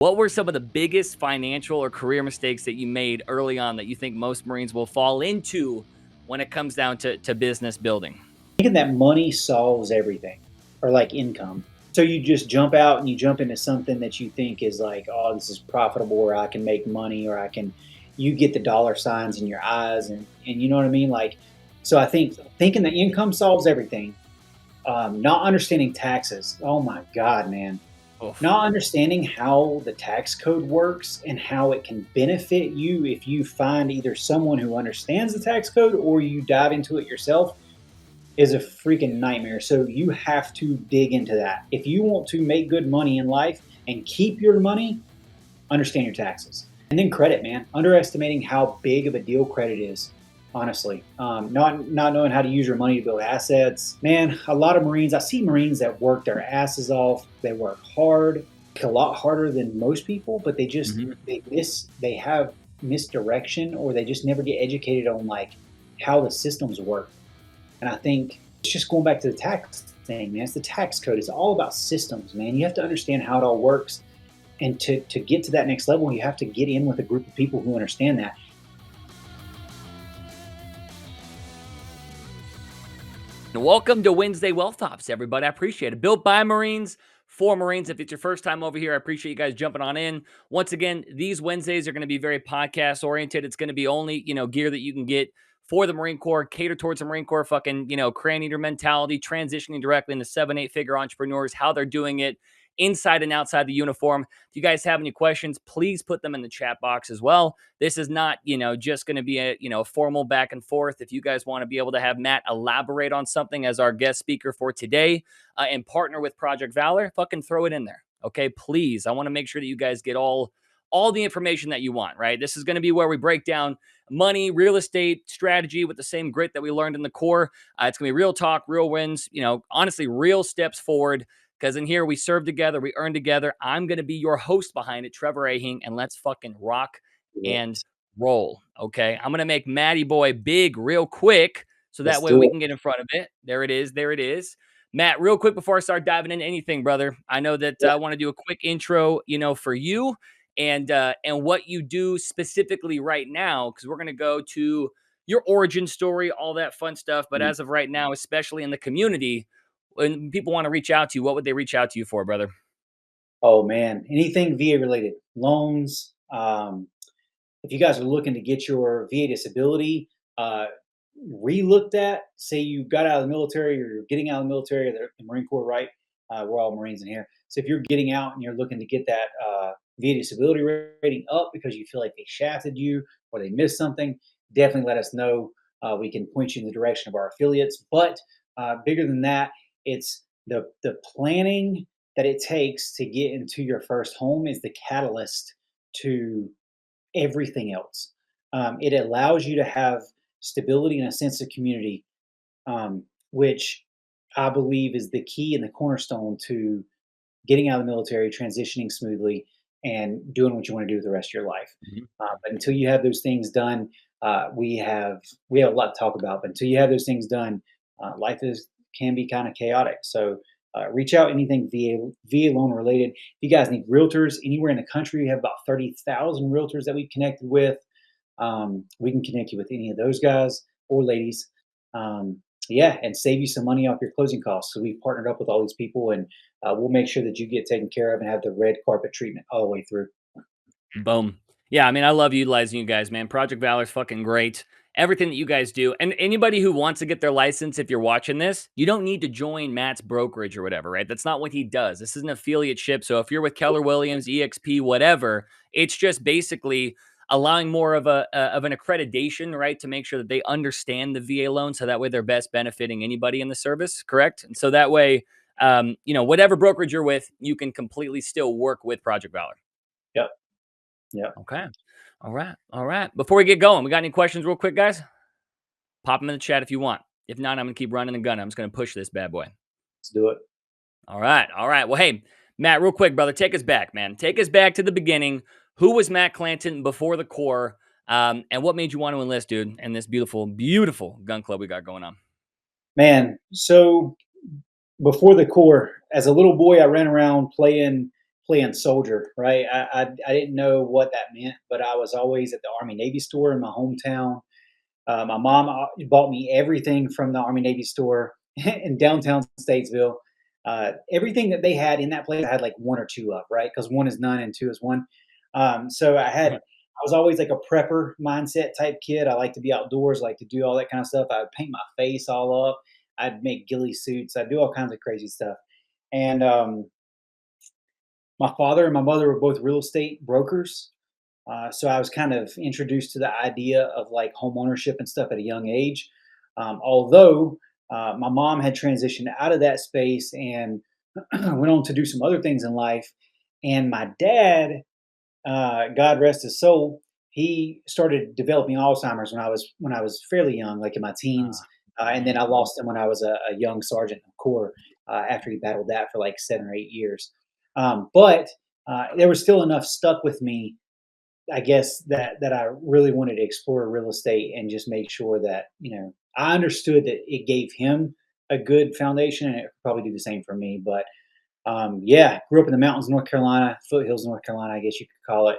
What were some of the biggest financial or career mistakes that you made early on that you think most Marines will fall into when it comes down to business building? Thinking that money solves everything, or like income. So you just jump out and you jump into something that you think is like, oh, this is profitable, or I can make money, or I can. You get the dollar signs in your eyes, and you know what I mean. Like, so I think thinking that income solves everything. Not understanding taxes. Oh my God, man. Oof. Not understanding how the tax code works and how it can benefit you if you find either someone who understands the tax code or you dive into it yourself is a freaking nightmare. So you have to dig into that. If you want to make good money in life and keep your money, understand your taxes. And then credit, man. Underestimating how big of a deal credit is. Honestly, not knowing how to use your money to build assets, man. A lot of Marines, I see Marines that work their asses off. They work hard, a lot harder than most people, but Mhm. they have misdirection, or they just never get educated on like how the systems work. And I think it's just going back to the tax thing, man. It's the tax code. It's all about systems, man. You have to understand how it all works. And to get to that next level, you have to get in with a group of people who understand that. Welcome to Wednesday Wealth Tops, everybody. I appreciate it. Built by Marines for Marines. If it's your first time over here, I appreciate you guys jumping on in. Once again, these Wednesdays are going to be very podcast oriented. It's going to be only, gear that you can get for the Marine Corps, cater towards the Marine Corps, fucking, crane eater mentality, transitioning directly into 7, 8 figure entrepreneurs, how they're doing it inside and outside the uniform. If you guys have any questions, please put them in the chat box as well. This is not, just going to be a formal back and forth. If you guys want to be able to have Matt elaborate on something as our guest speaker for today and partner with Project Valor, fucking throw it in there. Okay, please. I want to make sure that you guys get all the information that you want, right? This is going to be where we break down money, real estate, strategy with the same grit that we learned in the core. It's going to be real talk, real wins, honestly, real steps forward. Because in here, we serve together, we earn together. I'm going to be your host behind it, Trever Ahing, and let's fucking rock and Yes. roll. Okay. I'm going to make Matty Boy big real quick so that Let's way do we it. can get in front of it. There it is. There it is. Matt, real quick before I start diving into anything, brother, I know that Yeah. I want to do a quick intro, for you and what you do specifically right now, because we're going to go to your origin story, all that fun stuff. But Mhm. as of right now, especially in the community, when people want to reach out to you, what would they reach out to you for, brother? Oh man, anything VA related, loans. If you guys are looking to get your VA disability uh, re-looked at, say you got out of the military or you're getting out of the military, or the Marine Corps, right? We're all Marines in here. So if you're getting out and you're looking to get that VA disability rating up because you feel like they shafted you or they missed something, definitely let us know. We can point you in the direction of our affiliates. But bigger than that, it's the planning that it takes to get into your first home is the catalyst to everything else. It allows you to have stability and a sense of community, which I believe is the key and the cornerstone to getting out of the military, transitioning smoothly, and doing what you want to do with the rest of your life. Mhm. But until you have those things done, we have a lot to talk about. But until you have those things done, life is can be kind of chaotic. So reach out anything VA loan related. If you guys need realtors anywhere in the country, we have about 30,000 realtors that we've connected with. We can connect you with any of those guys or ladies. Um, yeah, and save you some money off your closing costs. So we've partnered up with all these people, and we'll make sure that you get taken care of and have the red carpet treatment all the way through. Boom. Yeah, I mean, I love utilizing you guys, man. Project Valor is fucking great. Everything that you guys do. And anybody who wants to get their license, if you're watching this, you don't need to join Matt's brokerage or whatever, right? That's not what he does. This is an affiliate ship. So if you're with Keller Williams, EXP, whatever, it's just basically allowing more of of an accreditation, right? To make sure that they understand the VA loan. So that way they're best benefiting anybody in the service, correct? And so that way, whatever brokerage you're with, you can completely still work with Project Valor. Yep. Yep. Okay. All right. All right. Before we get going, we got any questions real quick, guys? Pop them in the chat if you want. If not, I'm going to keep running the gun. I'm just going to push this bad boy. Let's do it. All right. All right. Well, hey, Matt, real quick, brother, take us back, man. Take us back to the beginning. Who was Matt Clanton before the Corps? And what made you want to enlist, dude, in this beautiful, beautiful gun club we got going on? Man, so before the Corps, as a little boy, I ran around playing soldier, right? I didn't know what that meant, but I was always at the Army Navy store in my hometown. My mom bought me everything from the Army Navy store in downtown Statesville. Everything that they had in that place, I had like one or two of, right? Because one is none and two is one. So I was always like a prepper mindset type kid. I like to be outdoors, like to do all that kind of stuff. I would paint my face all up. I'd make ghillie suits. I'd do all kinds of crazy stuff. And my father and my mother were both real estate brokers. So I was kind of introduced to the idea of like home ownership and stuff at a young age. Although my mom had transitioned out of that space and went on to do some other things in life, and my dad, God rest his soul, he started developing Alzheimer's when I was fairly young, like in my teens, Ah, and then man. I lost him when I was a young sergeant in the Corps after he battled that for like 7 or 8 years. But there was still enough stuck with me, I guess, that I really wanted to explore real estate and just make sure that, I understood that it gave him a good foundation and it would probably do the same for me. But yeah, grew up in the mountains, of North Carolina, foothills, of North Carolina, I guess you could call it.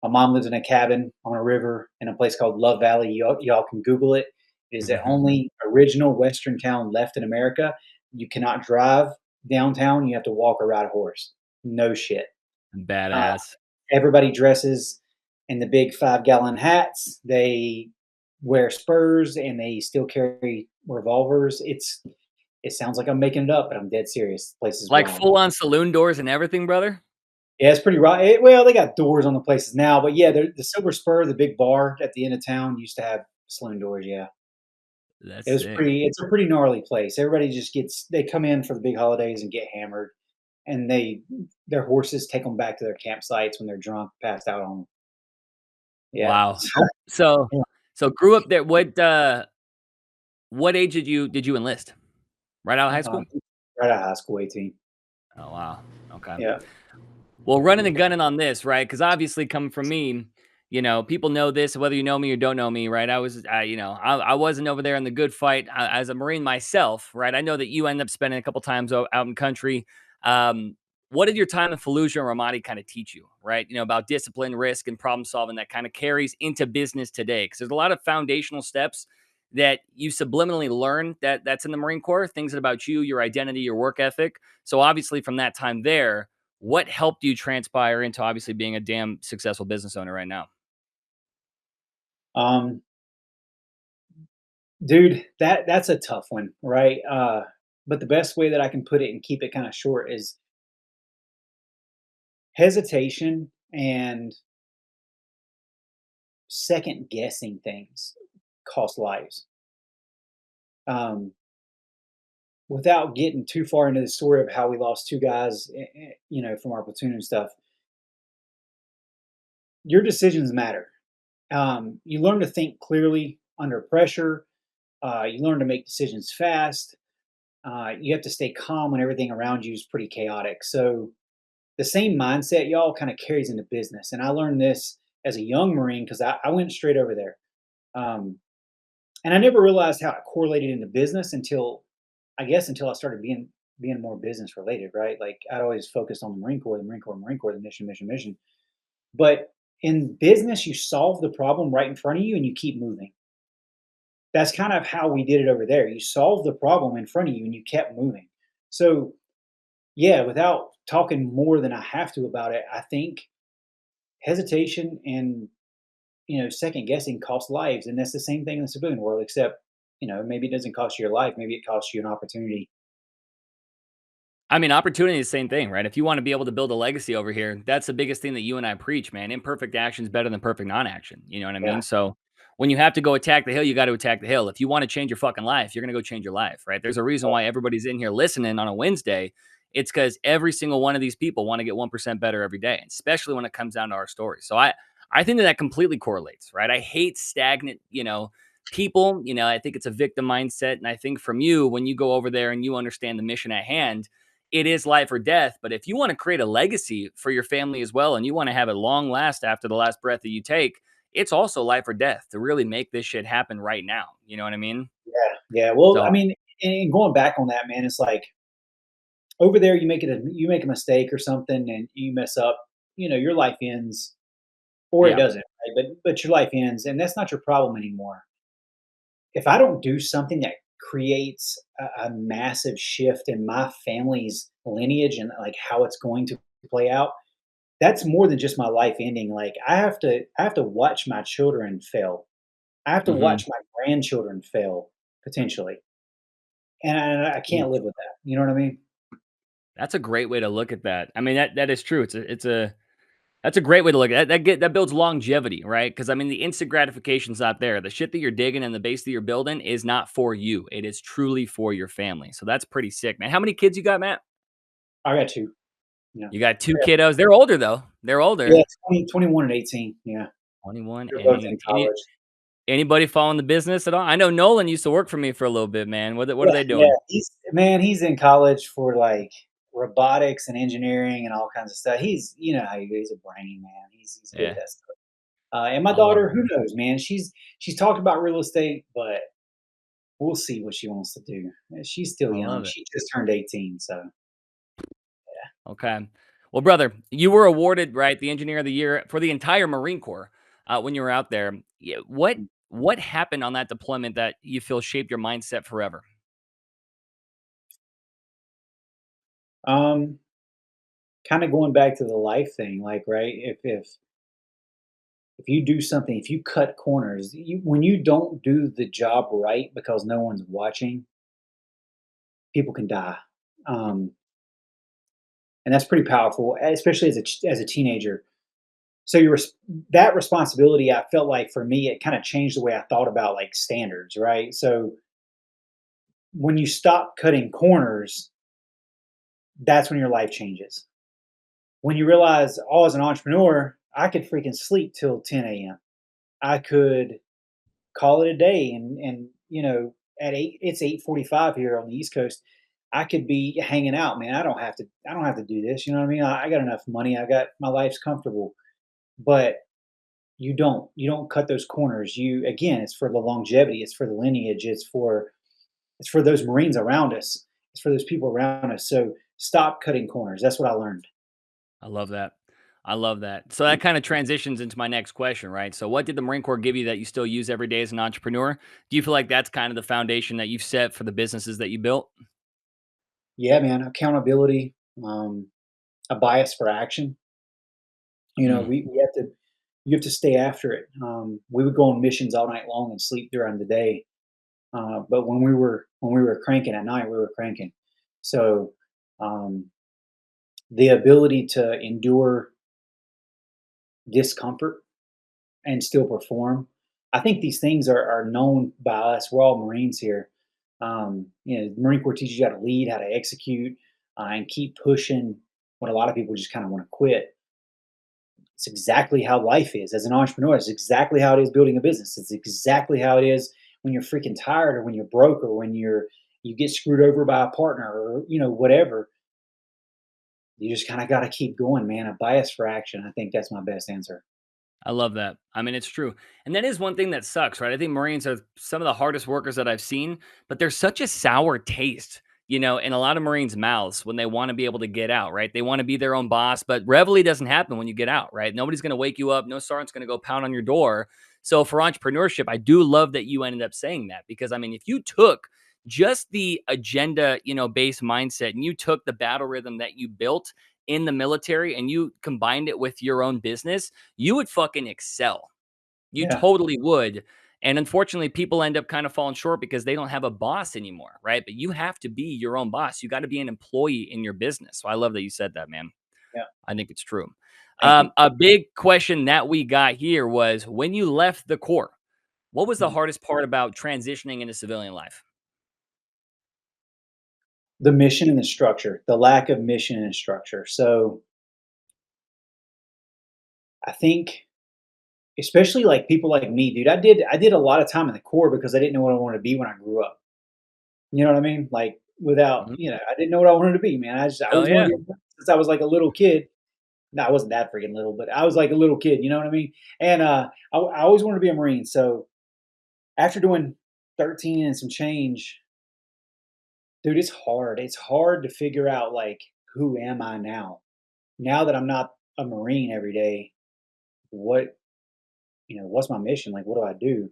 My mom lives in a cabin on a river in a place called Love Valley. Y'all can Google it. It is the only original Western town left in America. You cannot drive downtown. You have to walk or ride a horse. No shit. Uh, Badass. Everybody dresses in the big 5-gallon hats. They wear spurs and they still carry revolvers. It sounds like I'm making it up, but I'm dead serious. The place is Like wild. full on saloon doors and everything, brother? Yeah, it's pretty raw. Well, they got doors on the places now, but yeah, the Silver Spur, the big bar at the end of town, used to have saloon doors. Yeah, That's it was sick. pretty. It's a pretty gnarly place. Everybody just gets. They come in for the big holidays and get hammered, and their horses take them back to their campsites when they're drunk, passed out on 'em. Yeah. Wow. So Yeah. so grew up there. What age did you enlist? Right out of high Um, school? right out of high school, 18. Oh, wow. Okay. Yeah. Well, running and gunning on this, right? Because obviously, coming from me, people know this, whether you know me or don't know me, right? I wasn't over there in the good fight as a Marine myself, right? I know that you end up spending a couple times out in country. Um, what did your time in Fallujah and Ramadi kind of teach you, right? About discipline, risk, and problem solving that kind of carries into business today. Because there's a lot of foundational steps that you subliminally learn that's in the Marine Corps, things about you, your identity, your work ethic. So obviously, from that time there, what helped you transpire into obviously being a damn successful business owner right now? Um, Dude, that's a tough one, right? But the best way that I can put it and keep it kind of short is hesitation and second guessing things cost lives. Um, Without getting too far into the story of how we lost two guys, from our platoon and stuff, your decisions matter. You learn to think clearly under pressure. You learn to make decisions fast. You have to stay calm when everything around you is pretty chaotic. So the same mindset, y'all, kind of carries into business. And I learned this as a young Marine because I went straight over there. Um, and I never realized how it correlated into business until I started being more business related, right? Like I'd always focused on the Marine Corps, the Marine Corps, Marine Corps, the mission, mission, mission. But in business, you solve the problem right in front of you and you keep moving. That's kind of how we did it over there. You solved the problem in front of you and you kept moving. So yeah, without talking more than I have to about it, I think hesitation and second guessing costs lives, and that's the same thing in the civilian world. Except maybe it doesn't cost you your life, maybe it costs you an opportunity. I mean, opportunity is the same thing, right? If you want to be able to build a legacy over here, that's the biggest thing that you and I preach, man. Imperfect action is better than perfect non-action. You know what I Yeah, mean? So when you have to go attack the hill, you got to attack the hill. If you want to change your fucking life, you're gonna go change your life, right? There's a reason why everybody's in here listening on a Wednesday. It's because every single one of these people want to get 1% better every day, especially when it comes down to our story. So I think that completely correlates, right? I hate stagnant, people. I think it's a victim mindset. And I think from you, when you go over there and you understand the mission at hand, it is life or death. But if you want to create a legacy for your family as well, and you want to have it long last after the last breath that you take, it's also life or death to really make this shit happen right now. You know what I mean? yeah, yeah. Well, I So mean, and going back on that, man, it's like Over there, you make a mistake or something and you mess up, your life ends, or it Yeah. doesn't, right? But your life ends, and that's not your problem anymore. If I don't do something that creates a massive shift in my family's lineage and like how it's going to play out, that's more than just my life ending. Like I have to watch my children fail. I have to Mhm. watch my grandchildren fail potentially, and I can't live with that. You know what I mean? That's a great way to look at that. I mean, that is true. It's a that's a great way to look at it. That builds longevity, right? Because I mean, the instant gratification's not there. The shit that you're digging and the base that you're building is not for you. It is truly for your family. So that's pretty sick, man. How many kids you got, Matt? I got two. Yeah, You got two I got, kiddos. They're older though. They're yeah, older. 21 and 18. Yeah, 21 they're and both in 18. college. Anybody following the business at all? I know Nolan used to work for me for a little bit, man. What are Yeah, they yeah. doing? He's in college for like robotics and engineering and all kinds of stuff. You know how he's a brainy man. He's good at Yeah, that stuff. And my I love daughter, it. who knows, man? She's talked about real estate, but we'll see what she wants to do. She's still I young. love it. She just turned 18, so Okay. Well, brother, you were awarded, right, the engineer of the year for the entire Marine Corps when you were out there. What happened on that deployment that you feel shaped your mindset forever? um, kind of going back to the life thing, like right, if you do something, if you cut corners, when you don't do the job right because no one's watching, people can die. Um, and that's pretty powerful, especially as a teenager. So that responsibility, I felt like for me, it kind of changed the way I thought about like standards, right? So when you stop cutting corners, that's when your life changes. When you realize, oh, as an entrepreneur, I could freaking sleep till 10 a.m. I could call it a day, and at it's 8:45 here on the East Coast. I could be hanging out, man. I don't have to do this. You know what I mean? I got enough money. I got my life's comfortable. But you don't cut those corners. Again, it's for the longevity, it's for the lineage, it's for those Marines around us, it's for those people around us. So stop cutting corners. That's what I learned. I love that. I love that. So that kind of transitions into my next question, right? So what did the Marine Corps give you that you still use every day as an entrepreneur? Do you feel like that's kind of the foundation that you've set for the businesses that you built? Yeah, man. Accountability, um, a bias for action. Mm, We have to you have to stay after it. We would go on missions all night long and sleep during the day. But when we were cranking at night, we were cranking. So um, the ability to endure discomfort and still perform. I think these things are known by us. We're all Marines here. The Marine Corps teaches you how to lead, how to execute, and keep pushing when a lot of people just kind of want to quit. It's exactly how life is as an entrepreneur. It's exactly how it is building a business. It's exactly how it is when you're freaking tired or when you're broke or when you get screwed over by a partner or whatever. You just kind of got to keep going, man. A bias for action. I think that's my best answer. I love that. I mean, it's true. And that is one thing that sucks, right? I think Marines are some of the hardest workers that I've seen, but there's such a sour taste, in a lot of Marines' mouths when they want to be able to get out, right? They want to be their own boss, but reveille doesn't happen when you get out, right? Nobody's going to wake you up. No sergeant's going to go pound on your door. So for entrepreneurship, I do love that you ended up saying that because I mean, if you took just the agenda, based mindset and you took the battle rhythm that you built in the military and you combined it with your own business, you would fucking excel. You Yeah, totally would. And unfortunately, people end up kind of falling short because they don't have a boss anymore, right? But you have to be your own boss. You got to be an employee in your business. So I love that you said that, man. yeah. I think it's true. Thank you. A big question that we got here was when you left the Corps, what was the Mhm. hardest part about transitioning into civilian life? The mission and the structure, the lack of mission and structure. So I think, especially like people like me, dude, I did a lot of time in the Corps because I didn't know what I wanted to be when I grew up. You know what I mean? Like Mhm. I didn't know what I wanted to be, man. I Oh, always wanted yeah. to be since I was like a little kid. No, I wasn't that freaking little, but I was like a little kid. You know what I mean? And I always wanted to be a Marine. So after doing 13 and some change, Dude, it's hard. It's hard to figure out, like, who am I now? Now that I'm not a Marine every day, what what's my mission? Like, what do I do?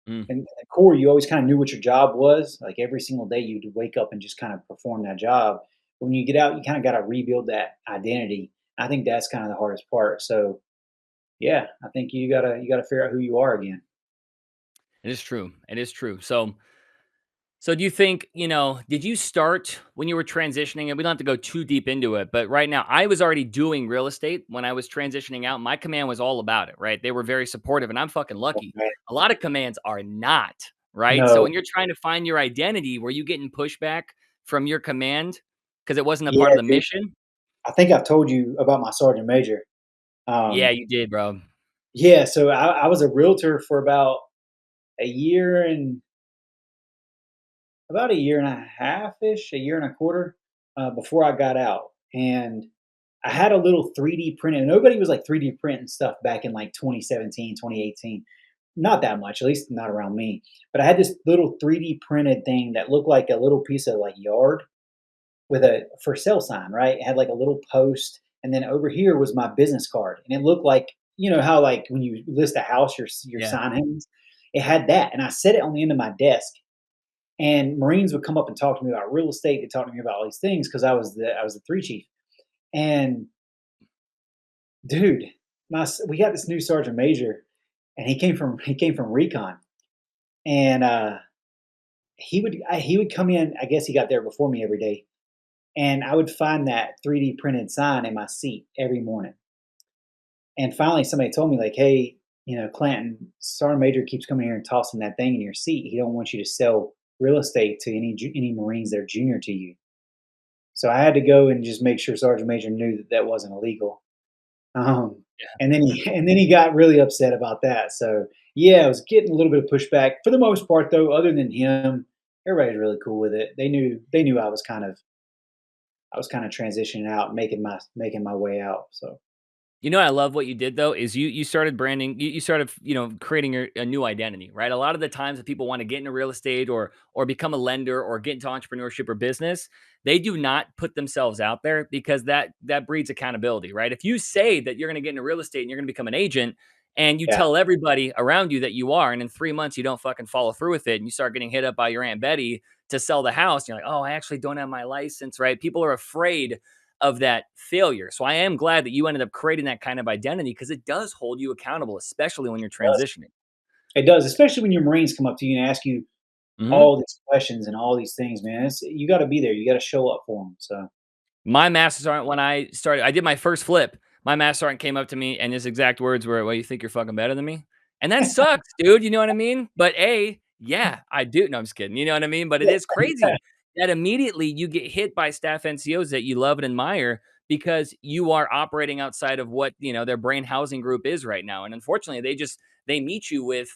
Mm. And at the core, you always kind of knew what your job was. Like every single day, you'd wake up and just kind of perform that job. When you get out, you kind of got to rebuild that identity. I think that's kind of the hardest part. So yeah, I think you gotta figure out who you are again. It is true. It is true. So do you think, did you start when you were transitioning? And we don't have to go too deep into it, but right now I was already doing real estate when I was transitioning out. My command was all about it, right? They were very supportive and I'm fucking lucky. Right. A lot of commands are not, right? So No, when you're trying to find your identity, were you getting pushback from your command because it wasn't a part yeah, of the dude. mission? I think I've told you about my sergeant major. Yeah, Um, you did, bro. yeah, so I was a realtor for a year and about a year and a half ish, a year and a quarter before I got out. And I had a little 3D printed. Nobody was like 3D printing stuff back in like 2017, 2018. Not that much, at least not around me. But I had this little 3D printed thing that looked like a little piece of like yard with a for sale sign, right? It had like a little post, and then over here was my business card, and it looked like how like when you list a house, your Yeah. sign hangs. It had that, and I set it on the end of my desk. And Marines would come up and talk to me about real estate. They talk to me about all these things because I was the three chief. And dude, we got this new sergeant major, and he came from recon, and he would come in. I guess he got there before me every day, and I would find that 3D printed sign in my seat every morning. And finally, somebody told me like, "Hey, Clanton, Sergeant Major keeps coming here and tossing that thing in your seat. He don't want you to sell real estate to any Marines that are junior to you." So I had to go and just make sure Sergeant Major knew that that wasn't illegal. Um, and then he got really upset about that. So yeah, I was getting a little bit of pushback. For the most part, though, other than him, everybody's really cool with it. They knew I was kind of transitioning out, making my way out. So I love what you did though is you started branding, you started, creating a new identity, right? A lot of the times that people want to get into real estate or become a lender or get into entrepreneurship or business, they do not put themselves out there because that breeds accountability, right? If you say that you're going to get into real estate and you're going to become an agent and you yeah, tell everybody around you that you are, and in 3 months you don't fucking follow through with it and you start getting hit up by your Aunt Betty to sell the house, you're like, oh, I actually don't have my license, right? People are afraid of that failure. So I am glad that you ended up creating that kind of identity because it does hold you accountable, especially when you're it does. transitioning. It does, especially when your Marines come up to you and ask you Mhm. all these questions and all these things, man. You got to be there. You got to show up for them. So My master sergeant, when I did my first flip, my master sergeant came up to me and his exact words were, "Well, you think you're fucking better than me?" And that sucks, dude. You know what I mean? But yeah, I do. No, I'm just kidding. You know what I mean? But it is yeah, crazy that immediately you get hit by staff NCOs that you love and admire because you are operating outside of what their brain housing group is right now. And unfortunately, they meet you with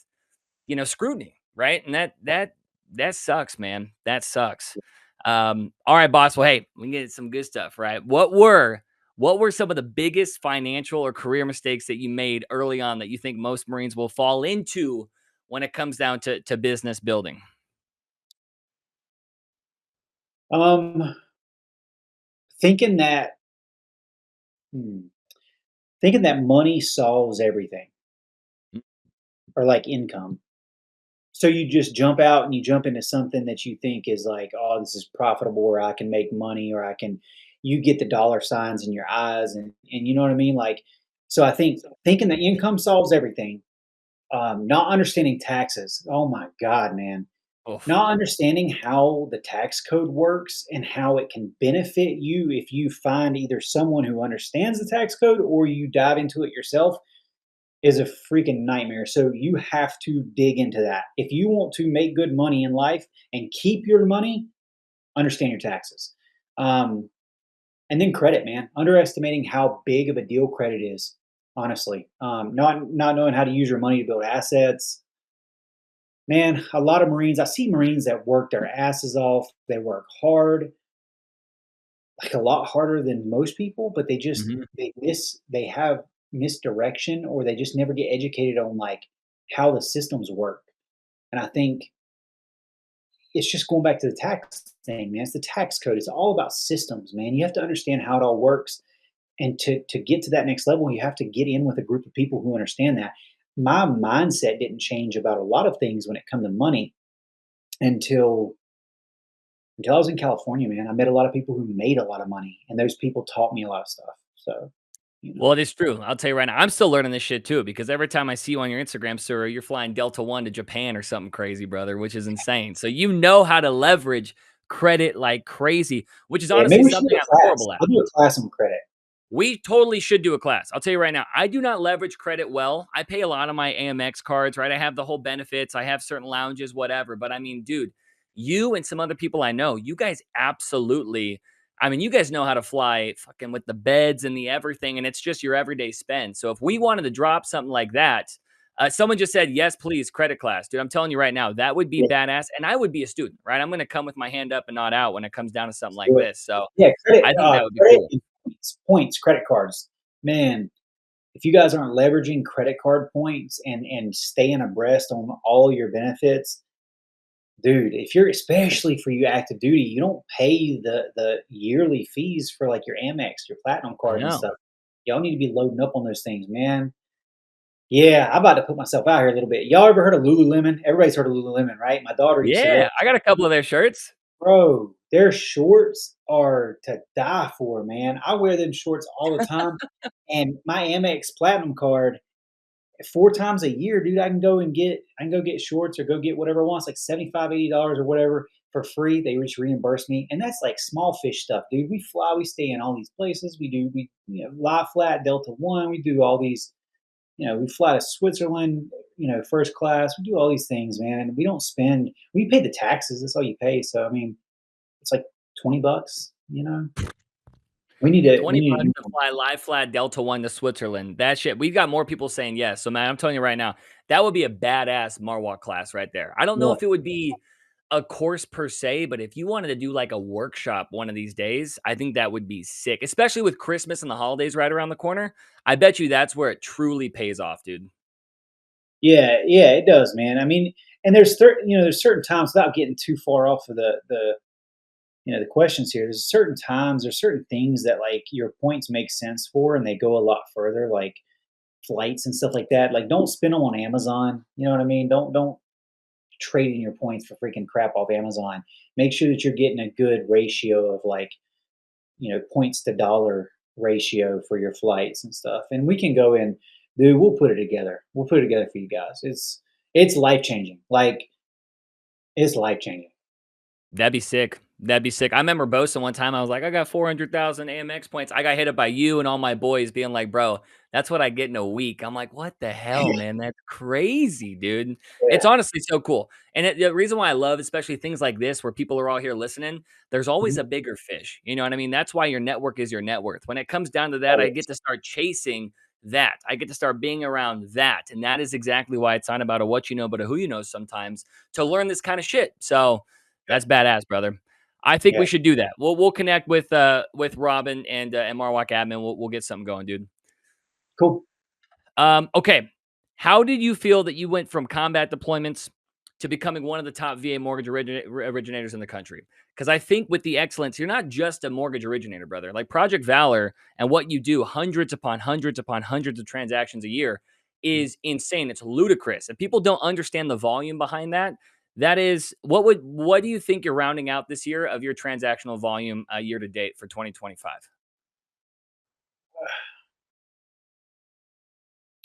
scrutiny, right? And that sucks, man. That sucks. All right, boss. Well, hey, we get some good stuff, right? What were some of the biggest financial or career mistakes that you made early on that you think most Marines will fall into when it comes down to business building? um, thinking that hmm, thinking that money solves everything, Mm. or like income. So you just jump out and you jump into something that you think is like, oh, this is profitable, or I can make money, or you get the dollar signs in your eyes, and you know what I mean? Like, so I think thinking that income solves everything, not understanding taxes. Oh my God, man. Oof. Not understanding how the tax code works and how it can benefit you if you find either someone who understands the tax code or you dive into it yourself is a freaking nightmare. So you have to dig into that. If you want to make good money in life and keep your money, understand your taxes. Um, and then credit, man. Underestimating how big of a deal credit is. Honestly, not knowing how to use your money to build assets. Man, a lot of Marines. I see Marines that work their asses off. They work hard, like a lot harder than most people, but Mhm. they have misdirection, or they just never get educated on like how the systems work. And I think it's just going back to the tax thing, man. It's the tax code. It's all about systems, man. You have to understand how it all works, and to get to that next level, you have to get in with a group of people who understand that. My mindset didn't change about a lot of things when it come to money until I was in California, man. I met a lot of people who made a lot of money, and those people taught me a lot of stuff. So, you know, Well, it is true. I'll tell you right now, I'm still learning this shit too because every time I see you on your Instagram story, you're flying Delta One to Japan or something crazy, brother, which is insane. So you know how to leverage credit like crazy, which is yeah, honestly maybe we should something do I'm a class. horrible at. I'll do a class on credit. We totally should do a class. I'll tell you right now, I do not leverage credit well. I pay a lot on my AMX cards, right? I have the whole benefits, I have certain lounges, whatever. But I mean, dude, you and some other people I know, you guys absolutely, I mean, you guys know how to fly fucking with the beds and the everything, and it's just your everyday spend. So if we wanted to drop something like that, someone just said, yes, please, credit class. Dude, I'm telling you right now, that would be Yeah, badass. And I would be a student, right? I'm going to come with my hand up and not out when it comes down to something let's like do it. this. So Yeah, credit, I think that would be credit cool. and points, credit cards. Man, if you guys aren't leveraging credit card points and staying abreast on all your benefits, dude, if you're especially for you active duty, you don't pay the yearly fees for like your Amex, your platinum I card and know. stuff. Y'all need to be loading up on those things, man. Yeah, I'm about to put myself out here a little bit. Y'all ever heard of Lululemon? Everybody's heard of Lululemon, right? My daughter used to wear, Yeah, I got a couple of their shirts. bro, their shorts are to die for, man. I wear them shorts all the time. And my Amex Platinum card, 4 times a year, dude, I can go get shorts or go get whatever I want. It's like 75, $80 or whatever for free. They just reimburse me. And that's like small fish stuff, dude. We fly, we stay in all these places. Lie flat, Delta One. We do all these, we fly to Switzerland, first class. We do all these things, man. And we don't spend, we pay the taxes. That's all you pay. So, I mean, it's like 20 bucks, you know? We 20 need to bucks do to more. fly live flat Delta One to Switzerland. That shit, we've got more people saying yes. So, man, I'm telling you right now, that would be a badass Marwalk class right there. I don't know Yeah. if it would be a course per se, but if you wanted to do like a workshop one of these days, I think that would be sick, especially with Christmas and the holidays right around the corner. I bet you that's where it truly pays off, dude. Yeah, yeah, it does, man. I mean, and there's certain times without getting too far off of the questions here. There's certain times, there's certain things that like your points make sense for, and they go a lot further, like flights and stuff like that. Like, don't spend them on Amazon. You know what I mean? Don't trade in your points for freaking crap off Amazon. Make sure that you're getting a good ratio of like points to dollar ratio for your flights and stuff. And we can go in, dude. We'll put it together. We'll put it together for you guys. It's life changing. Like it's life changing. That'd be sick. That'd be sick. I remember boasting one time. I was like, I got 400,000 AMX points. I got hit up by you and all my boys being like, bro, that's what I get in a week. I'm like, what the hell, man? That's crazy, dude. It's Yeah. honestly so cool. And the reason why I love, especially things like this, where people are all here listening, there's always Mhm. a bigger fish. You know what I mean? That's why your network is your net worth. When it comes down to that, I get Always. to start chasing that. I get to start being around that. And that is exactly why it's not about a what you know, but a who you know sometimes to learn this kind of shit. So, Yep. that's badass, brother. I think Yeah. we should do that. We'll connect with Robin and Marwalk admin. We'll get something going, dude. Cool. Okay. How did you feel that you went from combat deployments to becoming one of the top VA mortgage originators in the country? Because I think with the excellence, you're not just a mortgage originator, brother. Like Project Valor and what you do, hundreds upon hundreds upon hundreds of transactions a year, Mhm. is insane. It's ludicrous. If people don't understand the volume behind that, that is what do you think you're rounding out this year of your transactional volume year to date for 2025?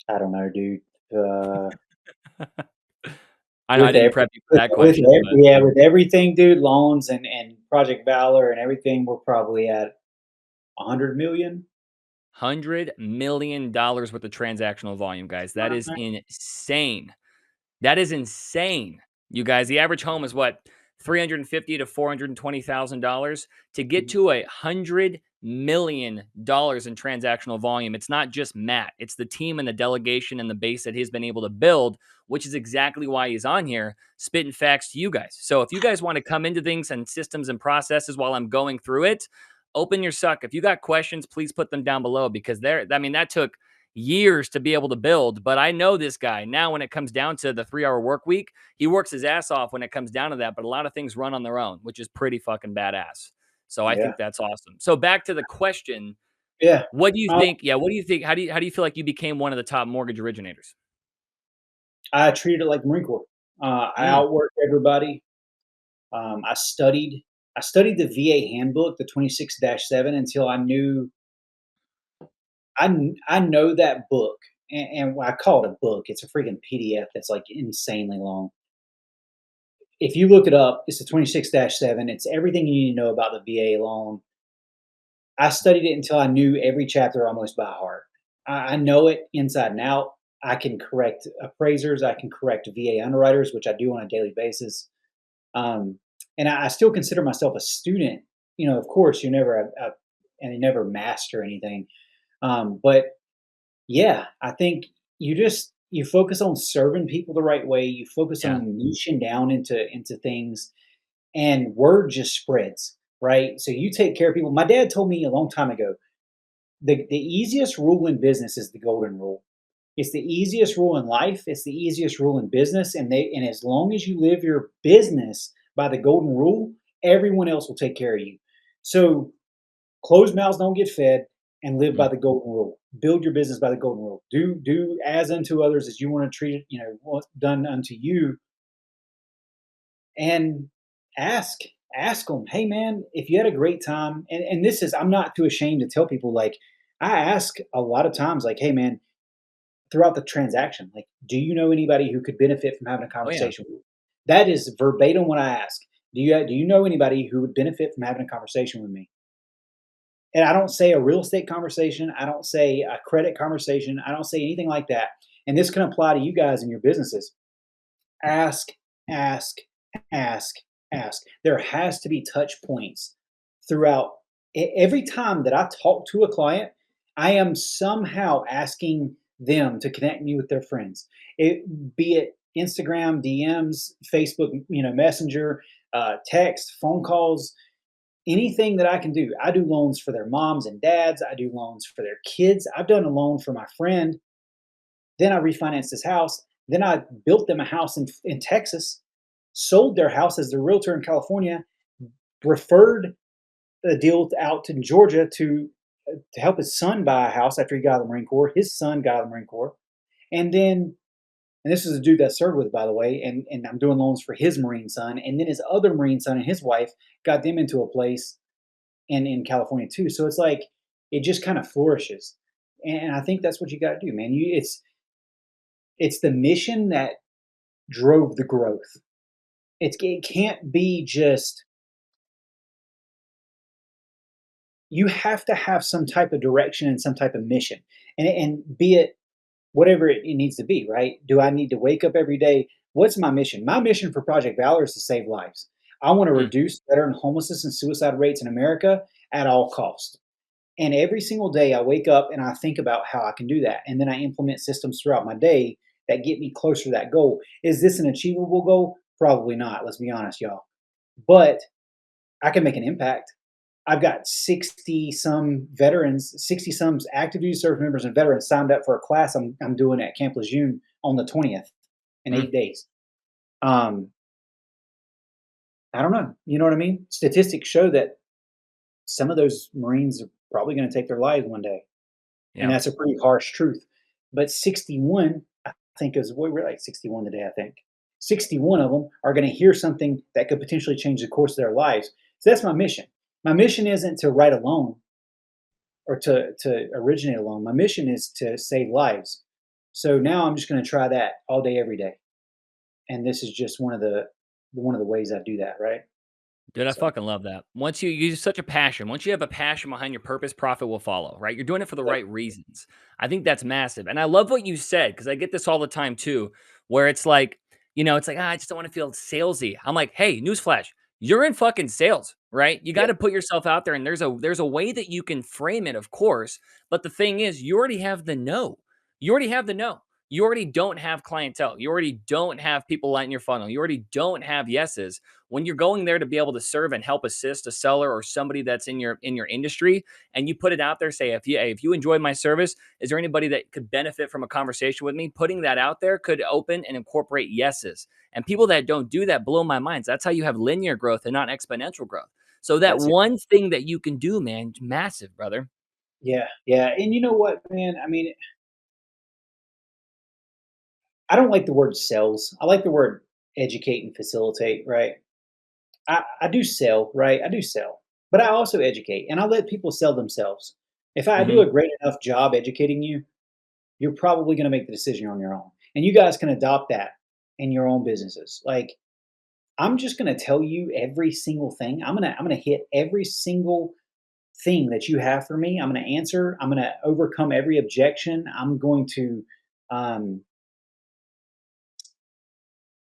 I don't know, dude. Uh, I know I with didn't every, prep you for that with question, but yeah, with everything, dude, loans and Project Valor and everything, we're probably at 100 million. $100 million worth of transactional volume, guys. That is insane. That is insane. You guys, the average home is what? 350 to $420,000 to get Mhm. to $100 million in transactional volume. It's not just Matt, it's the team and the delegation and the base that he's been able to build, which is exactly why he's on here spitting facts to you guys. So if you guys want to come into things and systems and processes while I'm going through it, open your suck. If you got questions, please put them down below because I mean, that took years to be able to build. But I know this guy now. When it comes down to the 3 hour work week, he works his ass off when it comes down to that. But a lot of things run on their own, which is pretty fucking badass. So I Yeah. think that's awesome. So back to the question, Yeah. what do you Uh, think? Yeah, what do you think? How do you feel like you became one of the top mortgage originators? I treated it like Marine Corps. I Mm, outworked everybody. I studied. I studied the VA handbook, the 26-7, until I know that book, and I call it a book. It's a freaking PDF that's like insanely long. If you look it up, it's the 26-7. It's everything you need to know about the VA loan. I studied it until I knew every chapter almost by heart. I know it inside and out. I can correct appraisers. I can correct VA underwriters, which I do on a daily basis. Um, and I still consider myself a student. Of course, you're never and you never master anything. But yeah, I think you focus on serving people the right way. You focus yeah. on niching down into things, and word just spreads, right? So you take care of people. My dad told me a long time ago, the easiest rule in business is the golden rule. It's the easiest rule in life. It's the easiest rule in business. And as long as you live your business by the golden rule, everyone else will take care of you. So closed mouths don't get fed, and live by Mm. the golden rule. Build your business by the golden rule. Do as unto others as you want to treat it, done unto you. And ask ask them, hey man, if you had a great time. And this is, I'm not too ashamed to tell people, like, I ask a lot of times, like, hey man, throughout the transaction, like, do you know anybody who could benefit from having a Oh yeah. conversation with you? That is verbatim what I ask. Do you know anybody who would benefit from having a conversation with me? And I don't say a real estate conversation. I don't say a credit conversation. I don't say anything like that. And this can apply to you guys and your businesses. Ask, ask, ask, ask. There has to be touch points throughout. Every time that I talk to a client, I am somehow asking them to connect me with their friends. Be it Instagram, DMs, Facebook, Messenger, text, phone calls, anything that I can do. I do loans for their moms and dads. I do loans for their kids. I've done a loan for my friend. Then I refinanced his house. Then I built them a house in Texas, sold their house as their realtor in California, referred a deal out to Georgia to help his son buy a house after he got out of the Marine Corps. His son got out of the Marine Corps. And then, and this is a dude that I served with, by the way, and I'm doing loans for his Marine son. And then his other Marine son and his wife got them into a place in California too. So it's like it just kind of flourishes. And I think that's what you got to do, man. It's the mission that drove the growth. It can't be just, you have to have some type of direction and some type of mission. And be it whatever it needs to be, right? Do I need to wake up every day? What's my mission? My mission for Project Valor is to save lives. I want to Mm. reduce veteran homelessness and suicide rates in America at all costs. And every single day I wake up and I think about how I can do that. And then I implement systems throughout my day that get me closer to that goal. Is this an achievable goal? Probably not. Let's be honest, y'all. But I can make an impact. I've got 60 some veterans, 60 some active duty service members and veterans signed up for a class I'm doing at Camp Lejeune on the 20th in Mm. 8 days. Um, I don't know. You know what I mean? Statistics show that some of those Marines are probably going to take their lives one day. And Yeah. that's a pretty harsh truth. But 61, I think, is, well, we're like 61 today, I think. 61 of them are going to hear something that could potentially change the course of their lives. So that's my mission. My mission isn't to write a loan or to originate a loan. My mission is to save lives. So now I'm just going to try that all day, every day. And this is just one of the ways I do that, right? Dude, I So fucking love that. Once you use such a passion, once you have a passion behind your purpose, profit will follow, right? You're doing it for the yep, right reasons. I think that's massive. And I love what you said because I get this all the time too, where it's like, it's like, I just don't want to feel salesy. I'm like, hey, newsflash, you're in fucking sales, right? You got yep, to put yourself out there and there's a way that you can frame it, of course. But the thing is, you already have the no. You already have the no. you already don't have clientele. You already don't have people lighting your funnel. You already don't have yeses. When you're going there to be able to serve and help assist a seller or somebody that's in your industry, and you put it out there, say, if you enjoy my service, is there anybody that could benefit from a conversation with me? Putting that out there could open and incorporate yeses. And people that don't do that blow my minds. That's how you have linear growth and not exponential growth. So that That's it. one thing that you can do, man, massive, brother. Yeah, yeah. And you know what, man? I mean, I don't like the word sales. I like the word educate and facilitate, right? I do sell, right? I do sell, but I also educate and I let people sell themselves. If I do Hmm. a great enough job educating you, you're probably going to make the decision on your own. And you guys can adopt that in your own businesses. Like, I'm just going to tell you every single thing. I'm going to hit every single thing that you have for me. I'm going to answer. I'm going to overcome every objection. Um,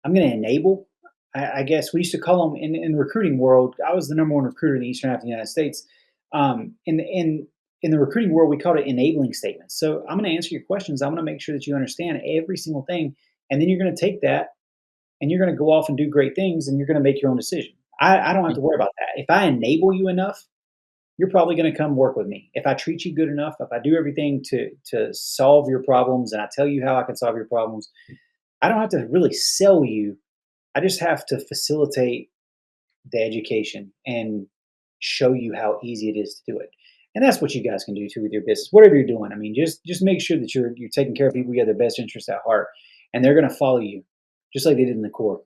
I'm going to enable. I guess we used to call them in the recruiting world. I was the number one recruiter in the eastern half of the United States. In the recruiting world, we called it enabling statements. So I'm going to answer your questions. I'm going to make sure that you understand every single thing, and then you're going to take that and you're going to go off and do great things, and you're going to make your own decision. I don't have to worry about that. If I enable you enough, you're probably going to come work with me. If I treat you good enough, if I do everything to solve your problems, and I tell you how I can solve your problems, I don't have to really sell you. I just have to facilitate the education and show you how easy it is to do it. And that's what you guys can do too with your business, whatever you're doing. I mean, just make sure that you're taking care of people who have their best interests at heart, and they're going to follow you, just like they did in the core.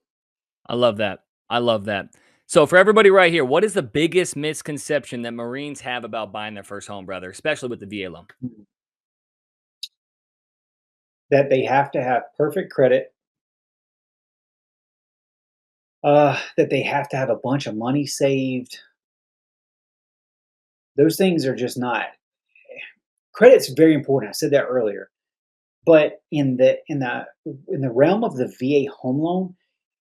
I love that. I love that. So for everybody right here, what is the biggest misconception that Marines have about buying their first home, brother, especially with the VA loan? That they have to have perfect credit, that they have to have a bunch of money saved. Those things are just not. Credit's very important. I said that earlier. But in the realm of the VA home loan,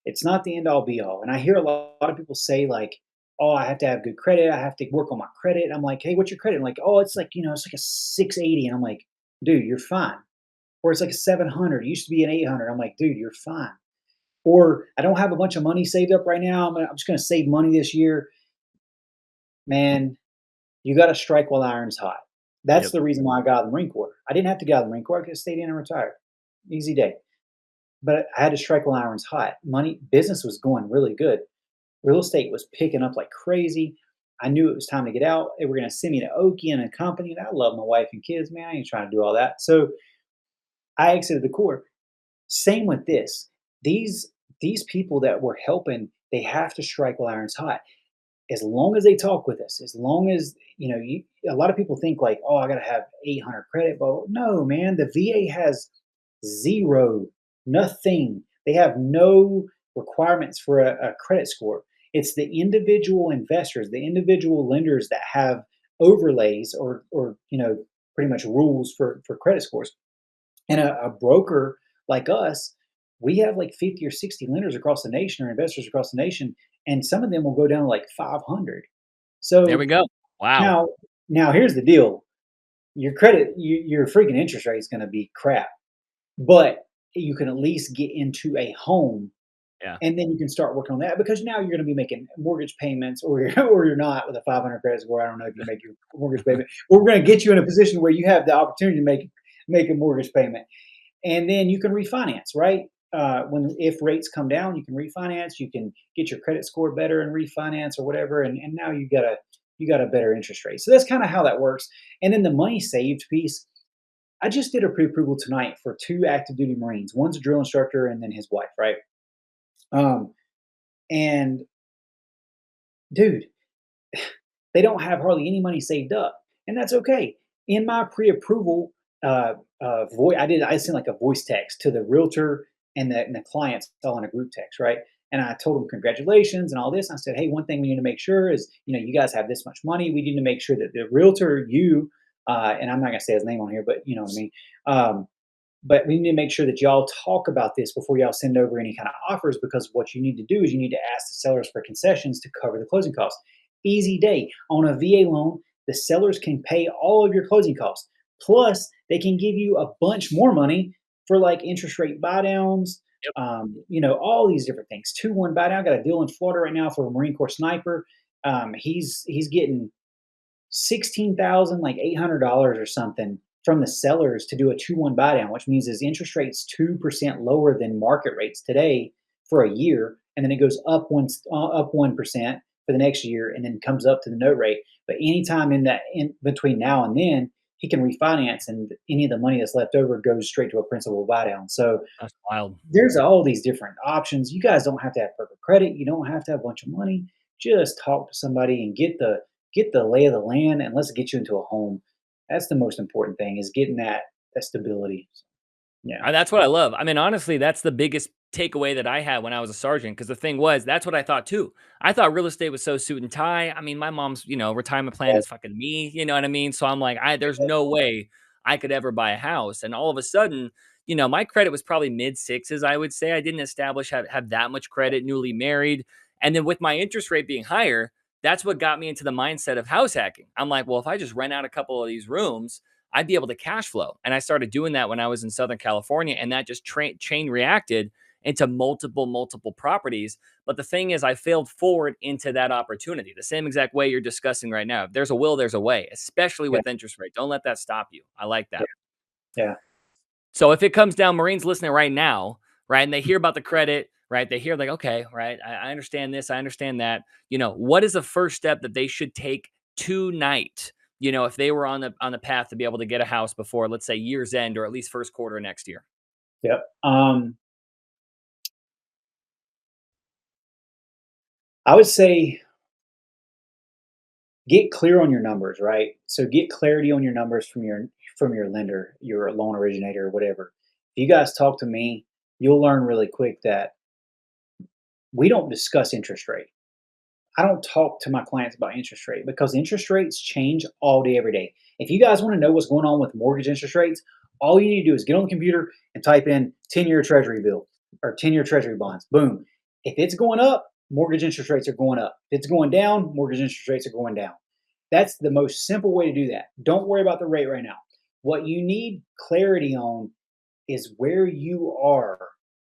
it's not the end all be all. And I hear a lot of people say like, "Oh, I have to have good credit. I have to work on my credit." I'm like, "Hey, what's your credit?" And like, "Oh, it's like it's like a 680." And I'm like, "Dude, you're fine." Or it's like a 700. It used to be an 800. I'm like, "Dude, you're fine." Or I don't have a bunch of money saved up right now. I'm just going to save money this year. Man, you got to strike while the iron's hot. That's Yep. the reason why I got out of the Marine Corps. I didn't have to get out of the Marine Corps. I could have stayed in and retired. Easy day. But I had to strike while the iron's hot. Business was going really good. Real estate was picking up like crazy. I knew it was time to get out. They were going to send me to Okie and a company, and I love my wife and kids, man. I ain't trying to do all that. So I exited the Corps. Same with this. These these people that were helping, they have to strike while iron's hot. As long as they talk with us, as long as a lot of people think like, oh, I got to have 800 credit, but no, man, the VA has zero, nothing. They have no requirements for a credit score. It's the individual investors, the individual lenders that have overlays or pretty much rules for credit scores. And a broker like us, we have like 50 or 60 lenders across the nation or investors across the nation, and some of them will go down to like 500. There we So go. Wow. now, now here's the deal: your freaking interest rate is going to be crap, but you can at least get into a home, Yeah. and then you can start working on that because now you're going to be making mortgage payments, or or you're not with a 500 credit score. I don't know if you make your mortgage payment. We're going to get you in a position where you have the opportunity to make a mortgage payment, and then you can refinance, right? When if rates come down, you can refinance. You can get your credit score better and refinance or whatever, and now you got a better interest rate. So that's kind of how that works. And then the money saved piece. I just did a pre-approval tonight for two active duty Marines. One's a drill instructor, and then his wife, right? Um, and dude, they don't have hardly any money saved up, and that's okay. In my pre-approval I sent like a voice text to the realtor and the clients all in a group text, right? And I told them congratulations and all this. I said, hey, one thing we need to make sure is, you guys have this much money. We need to make sure that the realtor, and I'm not gonna say his name on here, but you know what I mean. But we need to make sure that y'all talk about this before y'all send over any kind of offers, because what you need to do is you need to ask the sellers for concessions to cover the closing costs. Easy day. On a VA loan, the sellers can pay all of your closing costs. Plus, they can give you a bunch more money for like interest rate buy downs, Yep. all these different things. 2-1 buy down. Got a deal in Florida right now for a Marine Corps sniper. He's getting 16,000 like $800 or something from the sellers to do a 2-1 buy down, which means his interest rate's 2% lower than market rates today for a year, and then it goes up 1% for the next year, and then comes up to the note rate. But anytime in between now and then, he can refinance, and any of the money that's left over goes straight to a principal buy down. So That's wild. there's all these different options. You guys don't have to have perfect credit. You don't have to have a bunch of money. Just talk to somebody and get the lay of the land, and let's get you into a home. That's the most important thing, is getting that stability. Yeah. That's what I love. I mean, honestly, that's the biggest takeaway that I had when I was a sergeant. Because the thing was, that's what I thought too. I thought real estate was so suit and tie. I mean, my mom's, retirement plan Yeah. is fucking me. You know what I mean? So I'm like, there's no way I could ever buy a house. And all of a sudden, my credit was probably mid sixes. I would say I didn't have that much credit, newly married, and then with my interest rate being higher, that's what got me into the mindset of house hacking. I'm like, well, if I just rent out a couple of these rooms, I'd be able to cash flow. And I started doing that when I was in Southern California, and that just chain reacted into multiple properties. But the thing is, I failed forward into that opportunity the same exact way you're discussing right now. If there's a will, there's a way, especially Yeah. with interest rate. Don't let that stop you. I like Yeah. that. Yeah. So if it comes down, Marines listening right now, right, and they hear about the credit, right, they hear like, okay, right, I understand this, I understand that. What is the first step that they should take tonight? If they were on the path to be able to get a house before, let's say, year's end or at least first quarter next year. Yep. I would say get clear on your numbers, right? So get clarity on your numbers from your lender, your loan originator, or whatever. If you guys talk to me, you'll learn really quick that we don't discuss interest rate. I don't talk to my clients about interest rate because interest rates change all day, every day. If you guys want to know what's going on with mortgage interest rates, all you need to do is get on the computer and type in 10-year treasury bill or 10-year treasury bonds. Boom. If it's going up, mortgage interest rates are going up. If it's going down, mortgage interest rates are going down. That's the most simple way to do that. Don't worry about the rate right now. What you need clarity on is where you are.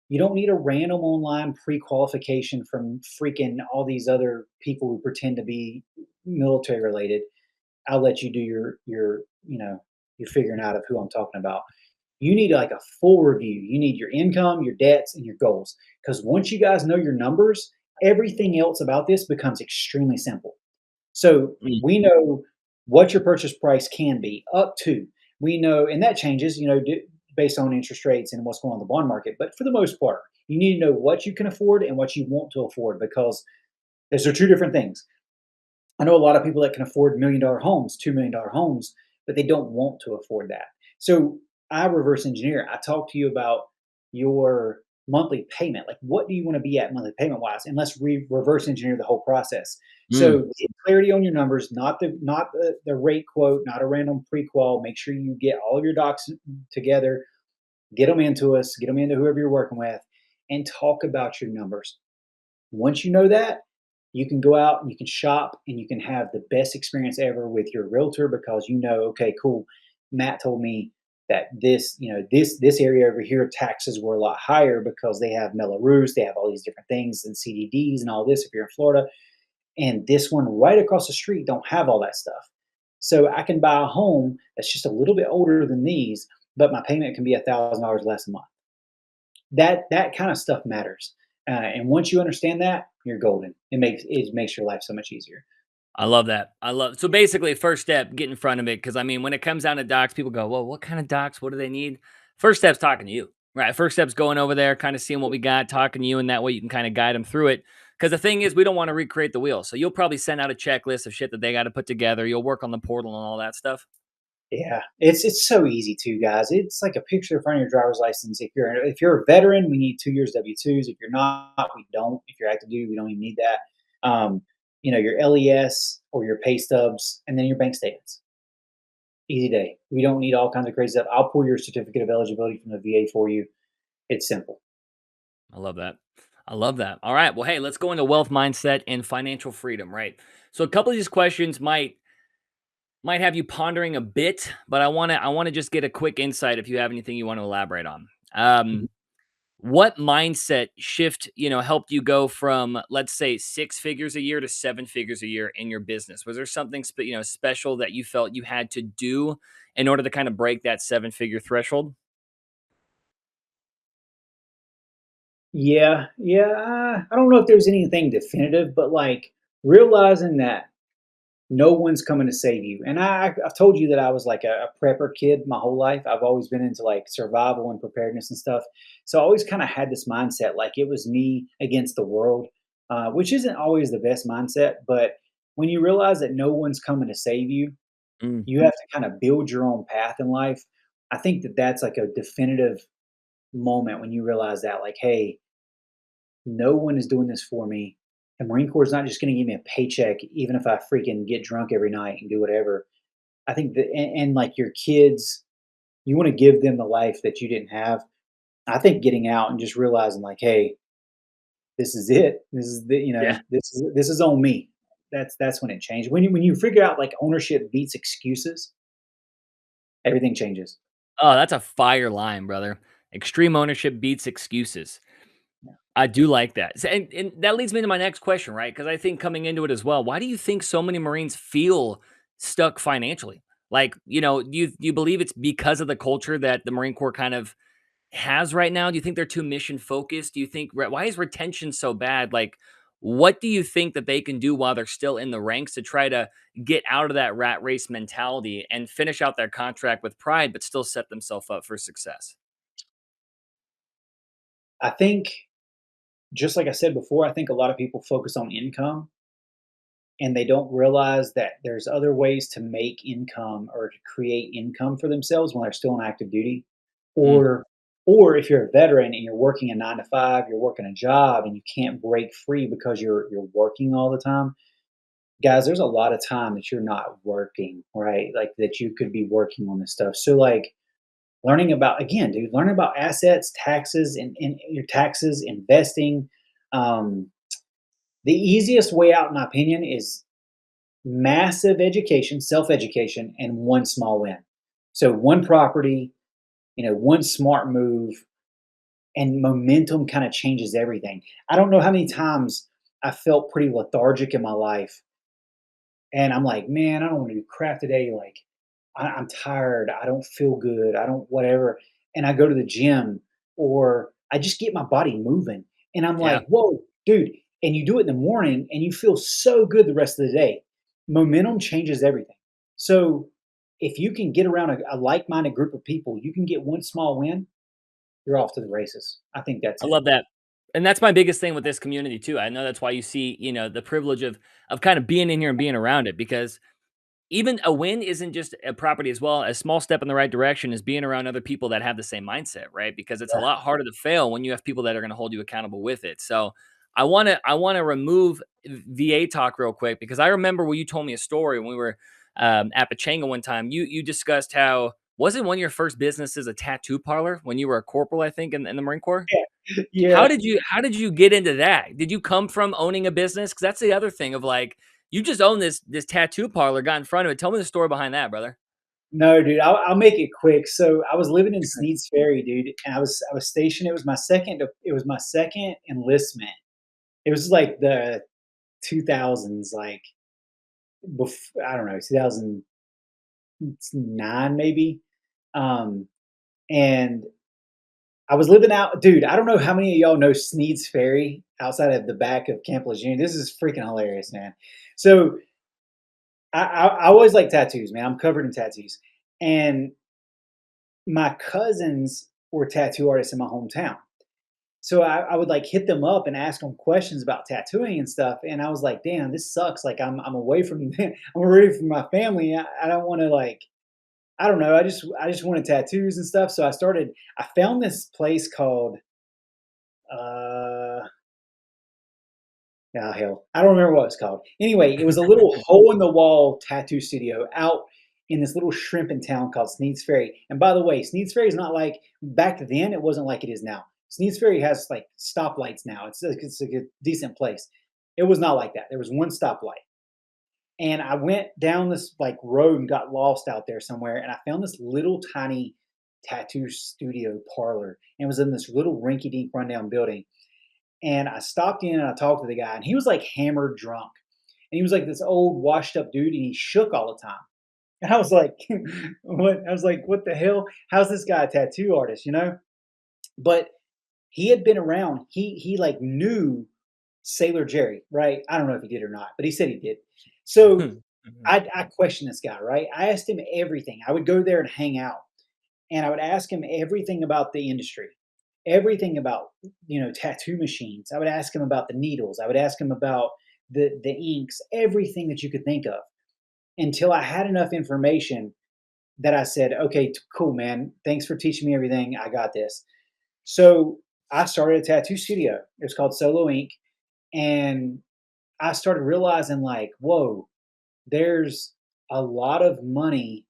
You don't need a random online pre-qualification from freaking all these other people who pretend to be military related. I'll let you do your figuring out of who I'm talking about. You need like a full review. You need your income, your debts, and your goals. Because once you guys know your numbers, everything else about this becomes extremely simple. So Mm. we know what your purchase price can be up to. We know, and that changes, based on interest rates and what's going on in the bond market. But for the most part, you need to know what you can afford and what you want to afford, because those are two different things. I know a lot of people that can afford $1 million homes, $2 million homes, but they don't want to afford that. So I reverse engineer. I talk to you about your monthly payment. Like, what do you want to be at monthly payment wise? And let's reverse engineer the whole process. Mm. So get clarity on your numbers, not the rate quote, not a random pre-qual. Make sure you get all of your docs together, get them into us, get them into whoever you're working with, and talk about your numbers. Once you know that, you can go out and you can shop and you can have the best experience ever with your realtor, because okay, cool. Matt told me that this area over here, taxes were a lot higher because they have Mello-Roos, they have all these different things and CDDs and all this if you're in Florida. And this one right across the street don't have all that stuff. So I can buy a home that's just a little bit older than these, but my payment can be $1,000 less a month. That kind of stuff matters. And once you understand that, you're golden. It makes your life so much easier. I love that. So basically, first step, get in front of it. Cause I mean, when it comes down to docs, people go, well, what kind of docs? What do they need? First step's talking to you, right? First step's going over there, kind of seeing what we got, talking to you, and that way you can kind of guide them through it. Cause the thing is, we don't want to recreate the wheel. So you'll probably send out a checklist of shit that they got to put together. You'll work on the portal and all that stuff. Yeah, it's so easy too, guys. It's like a picture in front of your driver's license. If you're a veteran, we need 2 years W-2s. If you're not, we don't. If you're active duty, we don't even need that. Your LES or your pay stubs, and then your bank statements. Easy day. We don't need all kinds of crazy stuff. I'll pull your certificate of eligibility from the VA for you. It's simple. I love that. I love that. All right. Well, hey, let's go into wealth mindset and financial freedom, right? So a couple of these questions might have you pondering a bit, but I want to just get a quick insight if you have anything you want to elaborate on. Um, Mhm. what mindset shift, helped you go from, let's say, 6 figures a year to 7 figures a year in your business? Was there something special that you felt you had to do in order to kind of break that 7-figure threshold? Yeah, yeah. I don't know if there's anything definitive, but like realizing that no one's coming to save you. And I've told you that I was like a prepper kid my whole life. I've always been into like survival and preparedness and stuff. So I always kind of had this mindset like it was me against the world, which isn't always the best mindset. But when you realize that no one's coming to save you, Mm, you have to kind of build your own path in life. I think that that's like a definitive moment when you realize that, like, hey, no one is doing this for me. The Marine Corps is not just going to give me a paycheck, even if I freaking get drunk every night and do whatever. I think that, and like your kids, you want to give them the life that you didn't have. I think getting out and just realizing, like, hey, this is it. This is the, yeah. this is on me. That's when it changed. When you figure out like ownership beats excuses, everything changes. Oh, that's a fire line, brother. Extreme ownership beats excuses. Yeah. I do like that. And that leads me to my next question, right? Because I think coming into it as well, why do you think so many Marines feel stuck financially? Like, do you believe it's because of the culture that the Marine Corps kind of has right now? Do you think they're too mission focused? Do you think why is retention so bad? Like, what do you think that they can do while they're still in the ranks to try to get out of that rat race mentality and finish out their contract with pride, but still set themselves up for success? I think, just like I said before, I think a lot of people focus on income and they don't realize that there's other ways to make income or to create income for themselves when they're still on active duty. Mm, Or or if you're a veteran and you're working a 9 to 5, you're working a job and you can't break free because you're working all the time. Guys, there's a lot of time that you're not working, right? Like that you could be working on this stuff. So like learning about, again, dude, learning about assets, taxes, and your taxes, investing. Um, the easiest way out, in my opinion, is massive education, self-education, and one small win. So one property, one smart move, and momentum kind of changes everything. I don't know how many times I felt pretty lethargic in my life, and I'm like, man, I don't want to do crap today. Like, I'm tired. I don't feel good. I don't whatever. And I go to the gym or I just get my body moving, and I'm yeah. like, whoa, dude. And you do it in the morning, and you feel so good the rest of the day. Momentum changes everything. So if you can get around a like-minded group of people, you can get one small win, you're off to the races. I think that's I it. love that. And that's my biggest thing with this community too. I know that's why you see, the privilege of kind of being in here and being around it, because even a win isn't just a property as well. A small step in the right direction is being around other people that have the same mindset, right? Because it's a Yeah. lot harder to fail when you have people that are going to hold you accountable with it. So I want to remove VA talk real quick, because I remember when you told me a story when we were at Pachanga one time. You discussed how, wasn't one of your first businesses a tattoo parlor when you were a corporal, I think, in the Marine Corps? How Yeah. did you get into that? Did you come from owning a business? Because that's the other thing of, like, you just own this tattoo parlor, got in front of it. Tell me the story behind that, brother. No, dude, I'll make it quick. So I was living in Sneed's Ferry, dude, and I was stationed. It was my second enlistment. It was like the 2000s, like I don't know, 2009 maybe. Um, and I was living out, dude. I don't know how many of y'all know Sneed's Ferry outside of the back of Camp Lejeune. This is freaking hilarious, man. So I always like tattoos, man. I'm covered in tattoos, and my cousins were tattoo artists in my hometown. So I would like hit them up and ask them questions about tattooing and stuff. And I was like, damn, this sucks. Like I'm away from I'm away from my family. I don't want to like, I don't know. I just wanted tattoos and stuff. So I found this place called uh oh hell. I don't remember what it's called. Anyway, it was a little hole in the wall tattoo studio out in this little shrimping town called Sneed's Ferry. And by the way, Sneed's Ferry is not like back then, it wasn't like it is now. Sneed's Ferry has like stoplights now. It's like a decent place. It was not like that. There was one stoplight. And I went down this like road and got lost out there somewhere. And I found this little tiny tattoo studio parlor. And it was in this little rinky dink rundown building. And I stopped in and I talked to the guy, and he was like hammered drunk. And he was like this old washed up dude, and he shook all the time. And I was like, what? I was like, what the hell? How's this guy a tattoo artist, you know? But he had been around. He like knew Sailor Jerry, right? I don't know if he did or not, but he said he did. So I questioned this guy, right? I asked him everything. I would go there and hang out, and I would ask him everything about the industry, everything about tattoo machines. I would ask him about the needles. I would ask him about the inks, everything that you could think of, until I had enough information that I said, okay, cool, man. Thanks for teaching me everything. I got this. So I started a tattoo studio. It was called Solo Ink. And I started realizing, like, whoa, there's a lot of money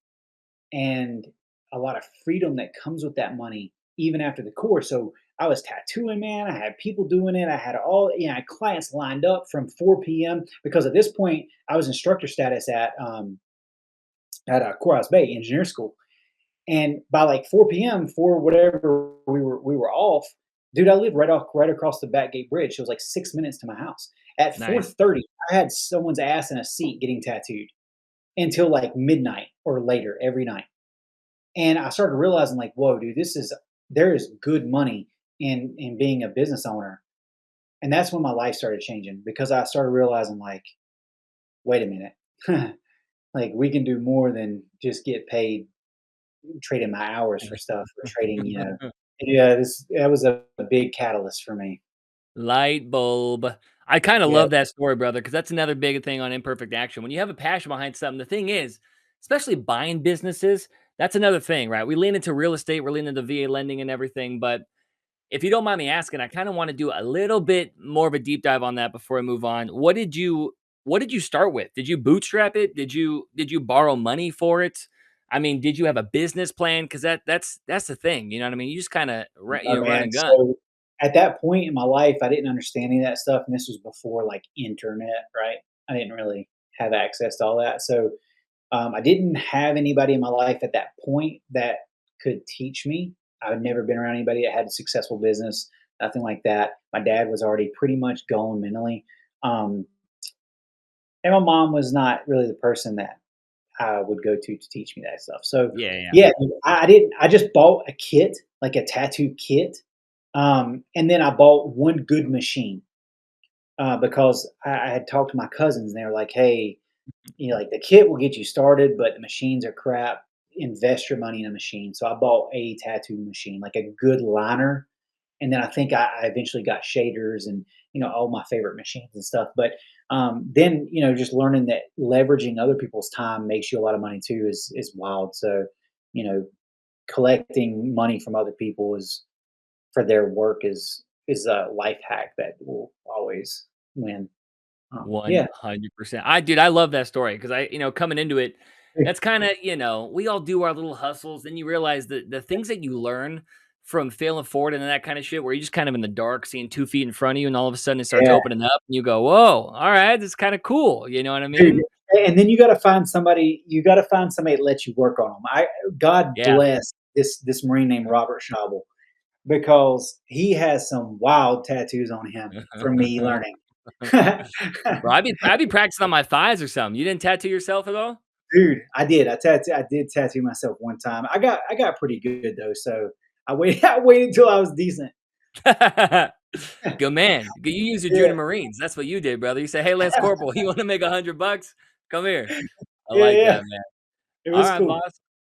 and a lot of freedom that comes with that money, even after the course. So I was tattooing, man. I had people doing it. I had I had clients lined up from 4 p.m. because at this point I was instructor status at Courthouse Bay Engineer School. And by like 4 p.m., for whatever we were off, dude, I lived right across the back gate bridge. So it was like 6 minutes to my house. At Nice. 4:30, I had someone's ass in a seat getting tattooed until like midnight or later every night. And I started realizing, like, whoa, dude, there is good money in being a business owner. And that's when my life started changing, because I started realizing, like, wait a minute, like we can do more than just get paid trading my hours for stuff, or trading, yeah, that was a big catalyst for me. Light bulb. I kinda Yeah, love that story, brother, because that's another big thing on imperfect action. When you have a passion behind something, the thing is, especially buying businesses, that's another thing, right? We lean into real estate, we're leaning into VA lending and everything, but if you don't mind me asking, I kinda wanna do a little bit more of a deep dive on that before I move on. What did you start with? Did you bootstrap it? Did you borrow money for it? I mean, did you have a business plan? Because that's the thing, you know what I mean? You just kinda oh, run man. and gun. So at that point in my life, I didn't understand any of that stuff, and this was before like internet, right? I didn't really have access to all that. So I didn't have anybody in my life at that point that could teach me. I had never been around anybody that had a successful business, nothing like that. My dad was already pretty much gone mentally. Um, and my mom was not really the person that I would go to teach me that stuff. So Yeah, yeah. yeah, I didn't. I just bought a kit, like a tattoo kit, and then I bought one good machine, because I had talked to my cousins, and they were like, "Hey, like the kit will get you started, but the machines are crap. Invest your money in a machine." So I bought a tattoo machine, like a good liner, and then I think I eventually got shaders and all my favorite machines and stuff. But then just learning that leveraging other people's time makes you a lot of money too is wild. So you know collecting money from other people is for their work is a life hack that will always win. Yeah. 100%. I love that story because coming into it, that's kinda, we all do our little hustles, then you realize that the things that you learn from failing forward and that kinda shit where you're just kind of in the dark, seeing 2 feet in front of you, and all of a sudden it starts Yeah, opening up, and you go, "Whoa, alright, this is kinda cool." You know what I dude. mean? And then you got to find somebody. You got to find somebody that lets you work on them. God Yeah. bless this Marine named Robert Schnabel, because he has some wild tattoos on him from me learning. Bro, I'd be practicing on my thighs or something. You didn't tattoo yourself at all? Dude, I did tattoo myself one time. I got pretty good though, so I waited I waited until I was decent. Good man. You use your Yeah, junior Marines. That's what you did, brother. You say, "Hey, Lance Corporal, you wanna make $100? Come here." I yeah, like yeah. that, man. It All was right, cool. boss.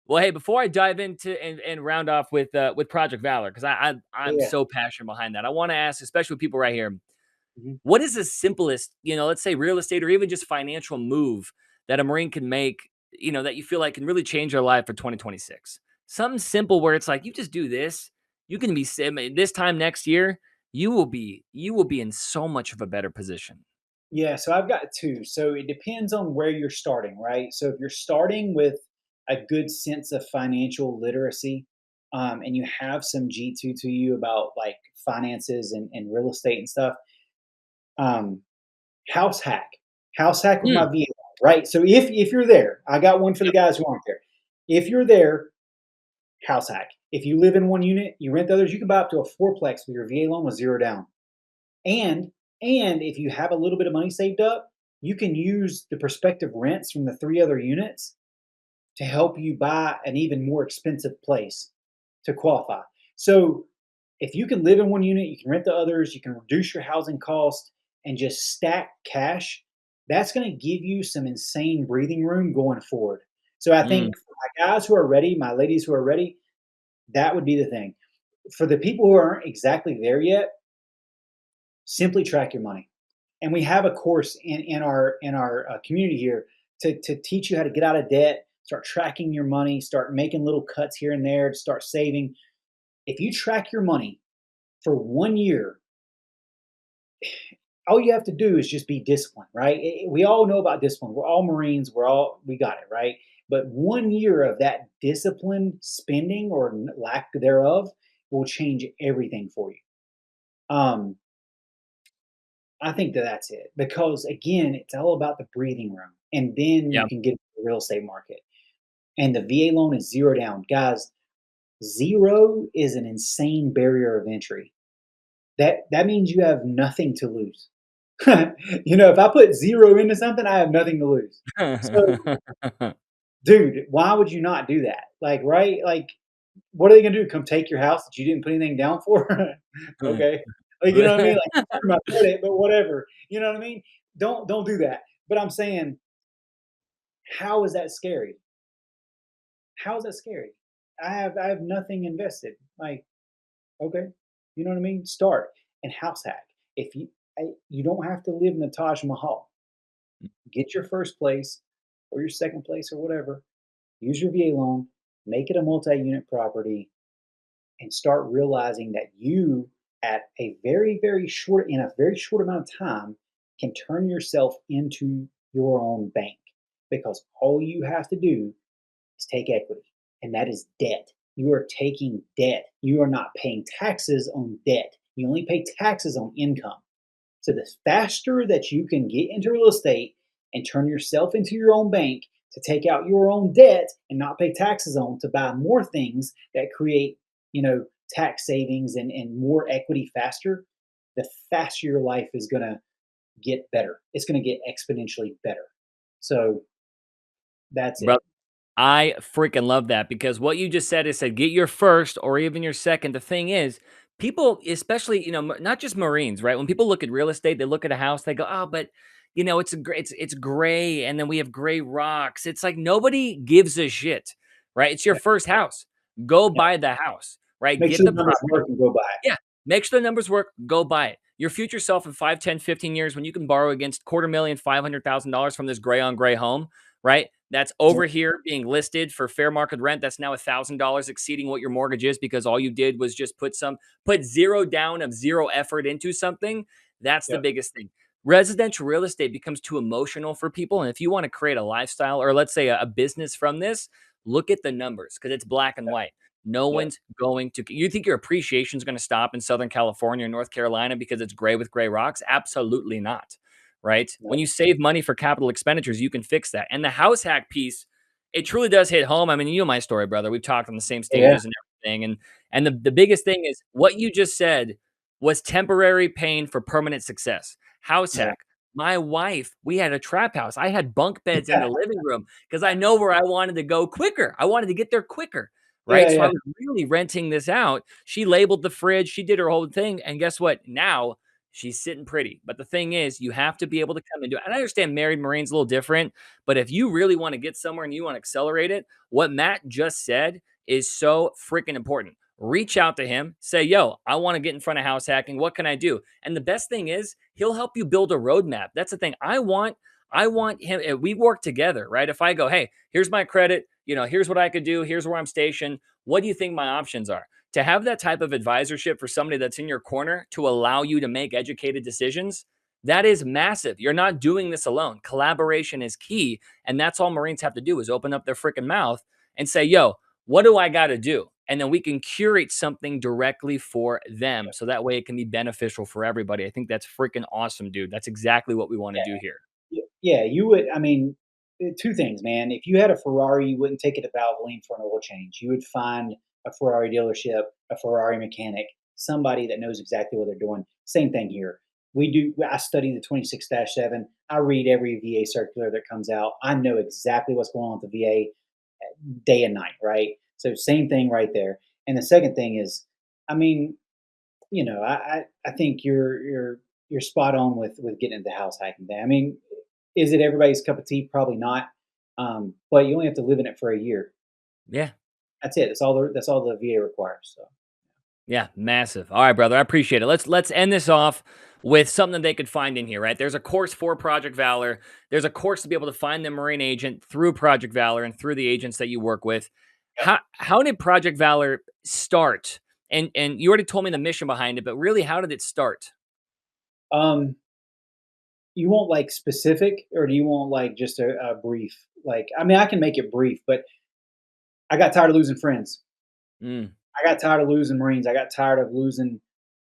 Well, hey, before I dive into and round off with Project Valor, because I'm Yeah. so passionate behind that. I wanna ask, especially with people right here, Mhm. what is the simplest, let's say real estate or even just financial move that a Marine can make, that you feel like can really change their life for 2026? Something simple where it's like you just do this, you can be this time next year, you will be in so much of a better position. Yeah, so I've got two. So it depends on where you're starting, right? So if you're starting with a good sense of financial literacy, and you have some G2 to you about like finances and real estate and stuff, um, house hack, house hack with my Mm, vehicle, right? So if you're there, I got one for the yep. guys who aren't there. If you're there, house hack. If you live in one unit, you rent the others, you can buy up to a fourplex with your VA loan with zero down. And if you have a little bit of money saved up, you can use the prospective rents from the three other units to help you buy an even more expensive place to qualify. So if you can live in one unit, you can rent the others, you can reduce your housing cost and just stack cash, that's going to give you some insane breathing room going forward. So I think Mm, for my guys who are ready, my ladies who are ready, that would be the thing. For the people who aren't exactly there yet, simply track your money. And we have a course in our community here to teach you how to get out of debt, start tracking your money, start making little cuts here and there to start saving. If you track your money for 1 year, all you have to do is just be disciplined, right? We all know about discipline. We're all Marines. We got it, right? But 1 year of that disciplined spending or lack thereof will change everything for you. Um, I think that that's it because again, it's all about the breathing room, and then you yeah. can get into the real estate market. And the VA loan is zero down, guys. Zero is an insane barrier of entry. That means you have nothing to lose. If I put zero into something, I have nothing to lose. So, dude, why would you not do that? Like, right? Like, what are they gonna do? Come take your house that you didn't put anything down for? Okay. Like, you know what I mean? Like, screw my credit, but whatever. You know what I mean? Don't do that. But I'm saying, how is that scary? How is that scary? I have nothing invested. Like, okay, you know what I mean? Start and house hack. If you don't have to live in the Taj Mahal. Get your first place or your second place or whatever. Use your VA loan, make it a multi-unit property, and start realizing that you at a very short amount of time can turn yourself into your own bank because all you have to do is take equity, and that is debt. You are taking debt. You are not paying taxes on debt. You only pay taxes on income. So the faster that you can get into real estate and turn yourself into your own bank to take out your own debt and not pay taxes on to buy more things that create, tax savings and more equity faster, the faster your life is going to get better. It's going to get exponentially better. So that's Bro, it. I freaking love that because what you just said is said get your first or even your second. The thing is, people, especially not just Marines, right? When people look at real estate, they look at a house, they go, "Oh, but it's gray, and then we have gray rocks." It's like nobody gives a shit, right? It's your Yeah, first house. Go yeah. buy the house, right? Make Get sure the the numbers property. work and go buy it. Yeah, make sure the numbers work, go buy it. Your future self in 5, 10, 15 years when you can borrow against quarter million, $500,000 from this gray on gray home, right? That's Yep. over here being listed for fair market rent. That's now $1,000 exceeding what your mortgage is because all you did was just put zero down of zero effort into something. That's the Yep. biggest thing. Residential real estate becomes too emotional for people. And if you want to create a lifestyle or let's say a business from this, look at the numbers because it's black and white. No Yep. one's going to. You think your appreciation is going to stop in Southern California or North Carolina because it's gray with gray rocks? Absolutely not. Right? When Yep. you save money for capital expenditures, you can fix that. And the house hack piece, it truly does hit home. I mean, you know my story, brother. We've talked on the same Yeah. stages and everything. And the biggest thing is what you just said was temporary pain for permanent success. House Yeah. hack. My wife, we had a trap house. I had bunk beds in the living room because I know where I wanted to go quicker. I wanted to get there quicker, Yeah. right? So I Yeah. was really renting this out. She labeled the fridge, she did her whole thing, and guess what? Now she's sitting pretty. But the thing is, you have to be able to come into it. And I understand married Marine's a little different, but if you really want to get somewhere and you want to accelerate it, what Matt just said is so freaking important. Reach out to him, say, yo, I want to get in front of house hacking. What can I do? And the best thing is, he'll help you build a roadmap. That's the thing. I want him. We work together, right? If I go, hey, here's my credit, here's what I could do, here's where I'm stationed. What do you think my options are? To have that type of advisorship for somebody that's in your corner to allow you to make educated decisions, that is massive. You're not doing this alone. Collaboration is key. And that's all Marines have to do is open up their freaking mouth and say, yo, what do I got to do? And then we can curate something directly for them. So that way it can be beneficial for everybody. I think that's freaking awesome, dude. That's exactly what we want to do here. Yeah, you would. I mean, two things, man. If you had a Ferrari, you wouldn't take it to Valvoline for an oil change. You would find a Ferrari dealership, a Ferrari mechanic, somebody that knows exactly what they're doing. Same thing here. I study the 26-7. I read every VA circular that comes out. I know exactly what's going on with the VA day and night, right? So same thing right there. And the second thing is, I mean, I think you're spot on with getting into the house hacking thing. I mean, is it everybody's cup of tea? Probably not. But you only have to live in it for a year. Yeah. That's it. That's all the VA requires. So Yeah, massive. All right, brother. I appreciate it. Let's end this off with something they could find in here, right? There's a course for Project Valor. There's a course to be able to find the Marine agent through Project Valor and through the agents that you work with. yep. How did Project Valor start? And you already told me the mission behind it, but really, how did it start? Um, you want like specific, or do you want like just a brief? Like, I mean, I can make it brief, but I got tired of losing friends. Mm, I got tired of losing Marines. I got tired of losing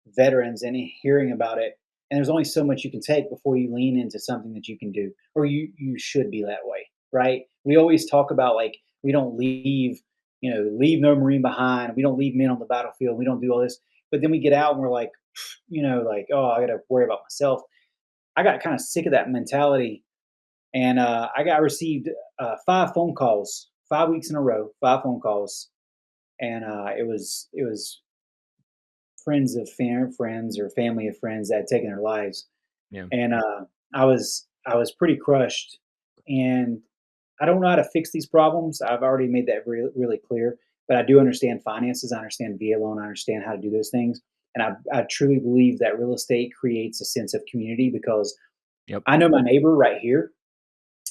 veterans and hearing about it. And there's only so much you can take before you lean into something that you can do, or you should be that way, right? We always talk about like we don't leave no Marine behind. We don't leave men on the battlefield. We don't do all this, but then we get out and we're like, like, oh, I got to worry about myself. I got kind of sick of that mentality, and I received 5 phone calls, 5 weeks in a row, 5 phone calls, and it was friends of friends or family of friends that had taken their lives, yeah. and I was pretty crushed, and I don't know how to fix these problems. I've already made that really, really clear, but I do understand finances. I understand VA loan. I understand how to do those things, and I truly believe that real estate creates a sense of community because Yep. I know my neighbor right here.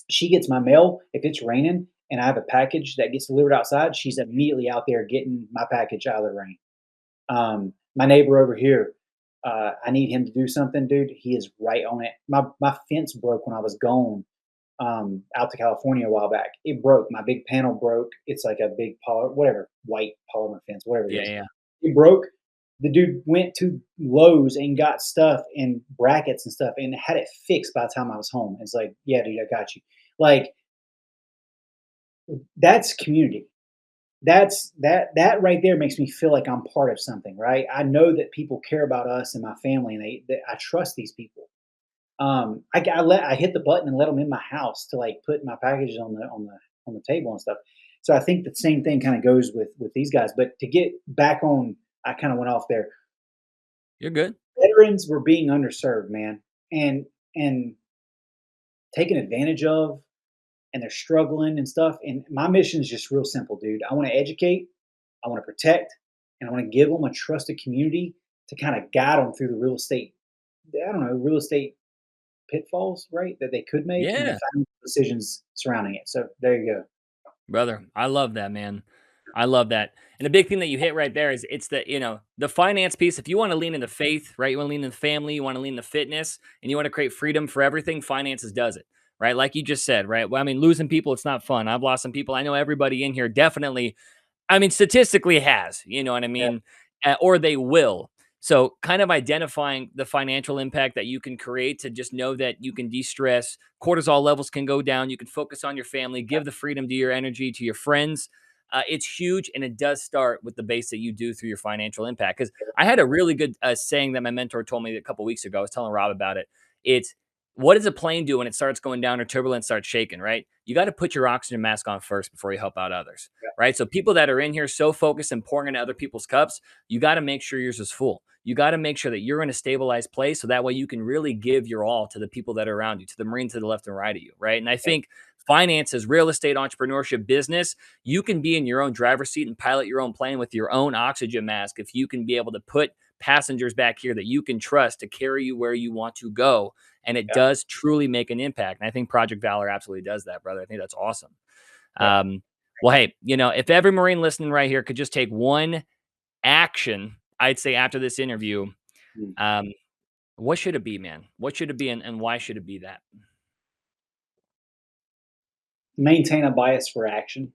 She gets my mail if it's raining and I have a package that gets delivered outside. She's immediately out there getting my package out of the rain. My neighbor over here, I need him to do something, dude. He is right on it. My fence broke when I was gone out to California a while back. It broke. My big panel broke. It's like a big whatever, white polymer fence, whatever it Yeah. is. Yeah. It broke. The dude went to Lowe's and got stuff and brackets and stuff and had it fixed by the time I was home. It's like, yeah, dude, I got you. Like, that's community. That right there makes me feel like I'm part of something, right? I know that people care about us and my family, and I trust these people. I hit the button and let them in my house to like put my packages on the table and stuff. So I think the same thing kind of goes with these guys. But to get back on, I kind of went off there. You're good. Veterans were being underserved, man, and taken advantage of, and they're struggling and stuff. And my mission is just real simple, dude. I want to educate, I want to protect, and I want to give them a trusted community to kind of guide them through the real estate. I don't know, real estate pitfalls, right? That they could make and the Yeah. financial decisions surrounding it. So there you go. Brother, I love that, man. I love that. And the big thing that you hit right there is it's the finance piece. If you want to lean into faith, right? You want to lean into family, you want to lean into fitness, and you want to create freedom for everything, finances does it. Right. Like you just said, right? Well, I mean, losing people, it's not fun. I've lost some people. I know everybody in here definitely, I mean, statistically has, you know what I Yeah, mean? Or they will. So, kind of identifying the financial impact that you can create to just know that you can de stress, cortisol levels can go down, you can focus on your family, give the freedom to your energy, to your friends. It's huge. And it does start with the base that you do through your financial impact. Because I had a really good saying that my mentor told me a couple weeks ago. I was telling Rob about it. It's what does a plane do when it starts going down or turbulence starts shaking, right? You got to put your oxygen mask on first before you help out others, yeah, right? So people that are in here so focused and pouring into other people's cups, you got to make sure yours is full. You got to make sure that you're in a stabilized place so that way you can really give your all to the people that are around you, to the Marines to the left and right of you, right? And I yeah, think finances, real estate, entrepreneurship, business, you can be in your own driver's seat and pilot your own plane with your own oxygen mask if you can be able to put passengers back here that you can trust to carry you where you want to go. And it yeah, does truly make an impact. And I think Project Valor absolutely does that, brother. I think that's awesome. yeah. Um, well, hey, if every Marine listening right here could just take one action, I'd say after this interview, Mm. um, what should it be, man? What should it be, and why should it be that? Maintain a bias for action.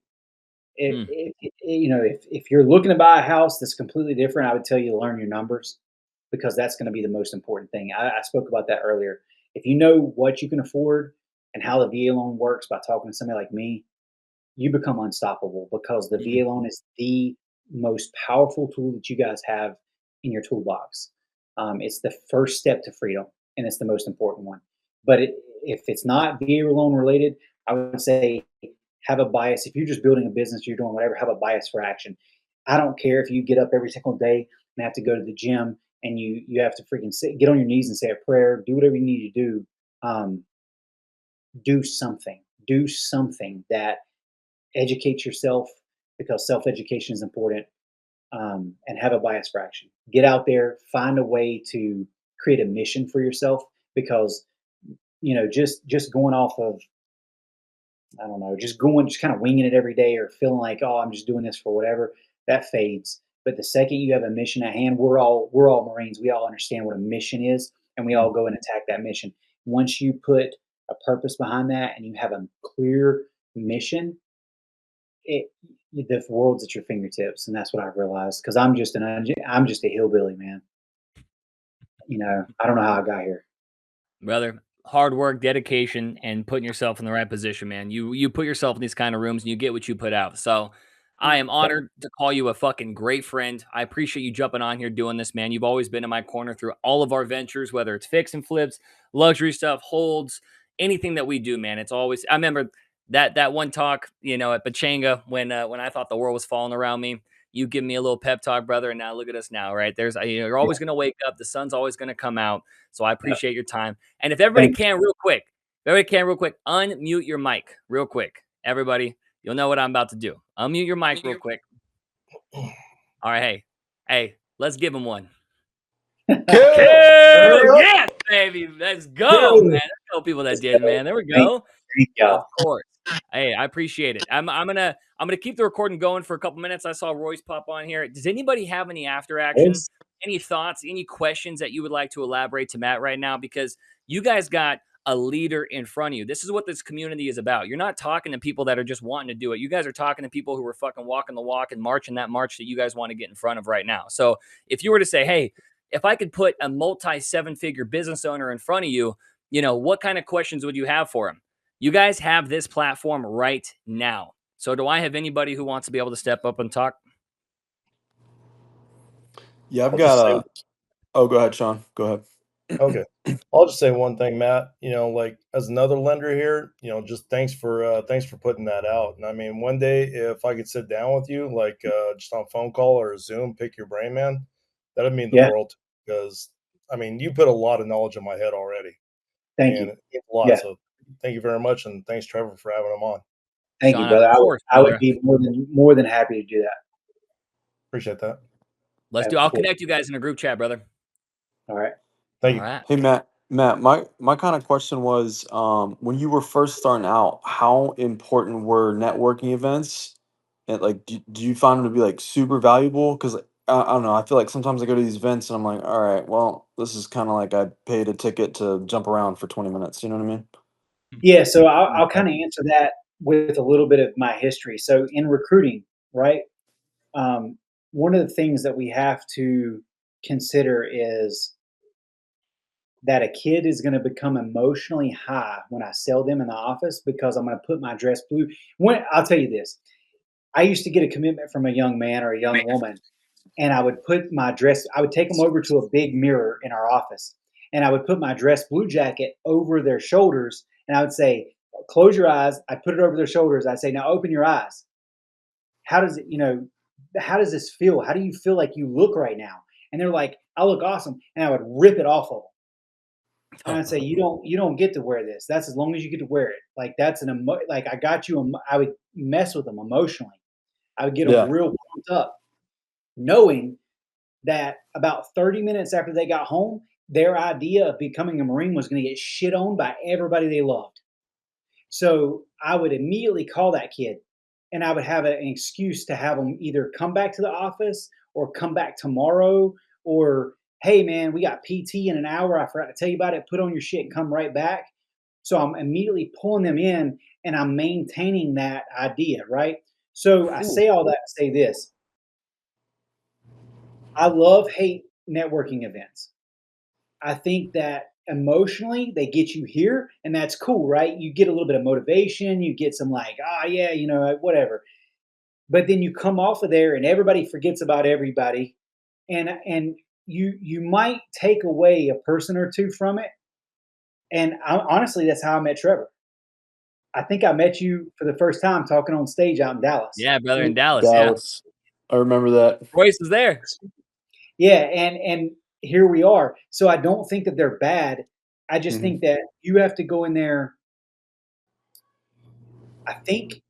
Mm, If you're looking to buy a house that's completely different, I would tell you to learn your numbers because that's going to be the most important thing. I spoke about that earlier. If you know what you can afford and how the VA loan works by talking to somebody like me, you become unstoppable because the mm, VA loan is the most powerful tool that you guys have in your toolbox. It's the first step to freedom, and it's the most important one. But if it's not VA loan related, I would say have a bias. If you're just building a business, you're doing whatever, have a bias for action. I don't care if you get up every single day and have to go to the gym and you have to freaking get on your knees and say a prayer, do whatever you need to do. Um, do something. Do something that educates yourself because self education is important, and have a bias for action. Get out there, find a way to create a mission for yourself because just going off of I don't know, just kind of winging it every day or feeling like, oh, I'm just doing this for whatever, that fades. But the second you have a mission at hand, we're all Marines. We all understand what a mission is, and we all go and attack that mission. Once you put a purpose behind that and you have a clear mission, it the world's at your fingertips, and that's what I've realized. Because I'm just a hillbilly, man. I don't know how I got here. Brother, hard work, dedication, and putting yourself in the right position, man. You put yourself in these kind of rooms and you get what you put out. So I am honored to call you a fucking great friend. I appreciate you jumping on here doing this, man. You've always been in my corner through all of our ventures, whether it's fix and flips, luxury stuff, holds, anything that we do, man. It's always I remember that one talk, at Pachanga when I thought the world was falling around me. You give me a little pep talk, brother, and now look at us now, right? You're Yeah, always going to wake up. The sun's always going to come out. So I yeah. appreciate your time. And if everybody Thanks. can, real quick, unmute your mic real quick. Everybody, you'll know what I'm about to do. Unmute your mic real quick. All right, hey, let's give him one. Kill. Kill! Hurry up. Yes, baby. Let's go, man. Dude, Let's go, people that let's did, go. man. There we Thank, go. thank Of y'all. course. Hey, I appreciate it. I'm gonna keep the recording going for a couple minutes. I saw Royce pop on here. Does anybody have any after action, Yes. any thoughts, any questions that you would like to elaborate to Matt right now? Because you guys got a leader in front of you. This is what this community is about. You're not talking to people that are just wanting to do it. You guys are talking to people who are fucking walking the walk and marching that march that you guys want to get in front of right now. So if you were to say, hey, if I could put a multi 7-figure business owner in front of you, what kind of questions would you have for him? You guys have this platform right now. So do I have anybody who wants to be able to step up and talk? Yeah, I've I'll got just say, a. Oh, go ahead, Sean. Go ahead. okay. I'll just say one thing, Matt. Like as another lender here, just thanks for putting that out. And I mean, one day if I could sit down with you, like just on a phone call or a Zoom, pick your brain, man, that'd mean the Yeah. world. Because I mean, you put a lot of knowledge in my head already, Thank and you. it means a lot. Yeah. So thank you very much, and thanks, Trevor, for having him on. Thank you, Sean, of brother. course, I would brother. be more than happy to do that. Appreciate that. I'll Absolutely. connect you guys in a group chat, brother. All right. Thank All you. right. Hey, Matt, my kind of question was, when you were first starting out, how important were networking events? And like, do you find them to be like super valuable? Because I don't know, I feel like sometimes I go to these events and I'm like, all right, well, this is kind of like I paid a ticket to jump around for 20 minutes. You know what I mean? Yeah. So I'll kind of answer that with a little bit of my history. So in recruiting, right? Um, One of the things that we have to consider is that a kid is going to become emotionally high when I sell them in the office because I'm going to put my dress blue. When I'll tell you this, I used to get a commitment from a young man or a young woman, and I would take them over to a big mirror in our office, and I would put my dress blue jacket over their shoulders, and I would say, "Close your eyes." I put it over their shoulders. I'd say, "Now open your eyes." How does it, how does this feel? How do you feel like you look right now? And they're like, "I look awesome," and I would rip it off of them. And I'd say, "You don't get to wear this. That's as long as you get to wear it. Like that's like I got you." I would mess with them emotionally. I would get them Yeah. real pumped up, knowing that about 30 minutes after they got home, their idea of becoming a Marine was going to get shit on by everybody they loved. So I would immediately call that kid and I would have an excuse to have them either come back to the office or come back tomorrow or, hey, man, we got PT in an hour. I forgot to tell you about it. Put on your shit and come right back. So I'm immediately pulling them in and I'm maintaining that idea, right? So I Ooh. say all that to say this. I love hate networking events. I think that emotionally they get you here and that's cool, right? You get a little bit of motivation, you get some like, yeah, whatever. but then you come off of there and everybody forgets about everybody, and you might take away a person or two from it. And honestly, that's how I met Trevor. I think I met you for the first time talking on stage out in Dallas. Yeah, brother, in Dallas. Yeah. Dallas. I remember that. Royce was there. Yeah, and here we are. So I don't think that they're bad. I just Mhm. think that you have to go in there. I think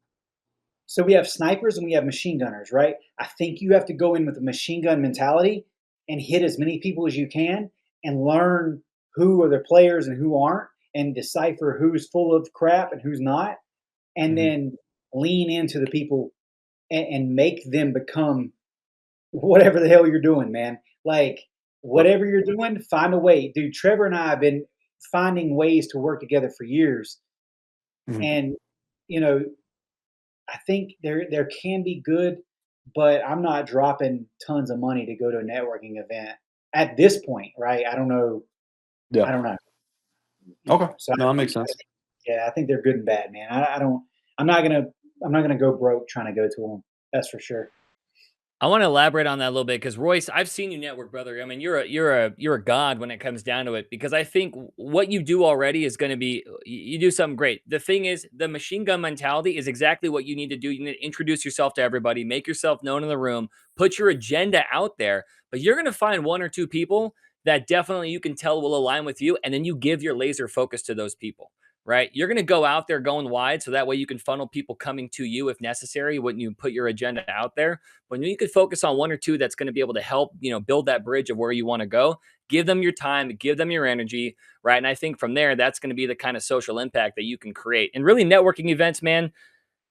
so. We have snipers and we have machine gunners, right? I think you have to go in with a machine gun mentality and hit as many people as you can and learn who are the players and who aren't, and decipher who's full of crap and who's not, and Mhm. then lean into the people and make them become whatever the hell you're doing, man. Like, Yep. whatever you're doing, find a way. Dude, Trevor and I have been finding ways to work together for years. Mhm. And, you know, I think there can be good, but I'm not dropping tons of money to go to a networking event at this point, right? I don't know. Yeah. I don't know. Okay. So No, that makes sense. yeah, I think they're good and bad, man. I don't. I'm not gonna. I'm not gonna go broke trying to go to them. That's for sure. I want to elaborate on that a little bit because Royce, I've seen you network, brother. I mean, you're a god when it comes down to it. Because I think what you do already is going to be you do something great. The thing is, the machine gun mentality is exactly what you need to do. You need to introduce yourself to everybody, make yourself known in the room, put your agenda out there. But you're going to find one or two people that definitely you can tell will align with you, and then you give your laser focus to those people. Right, you're going to go out there going wide, so that way you can funnel people coming to you if necessary when you put your agenda out there. When you could focus on one or two that's going to be able to help, build that bridge of where you want to go, give them your time, give them your energy, right? And I think from there, that's going to be the kind of social impact that you can create. And really, networking events, man,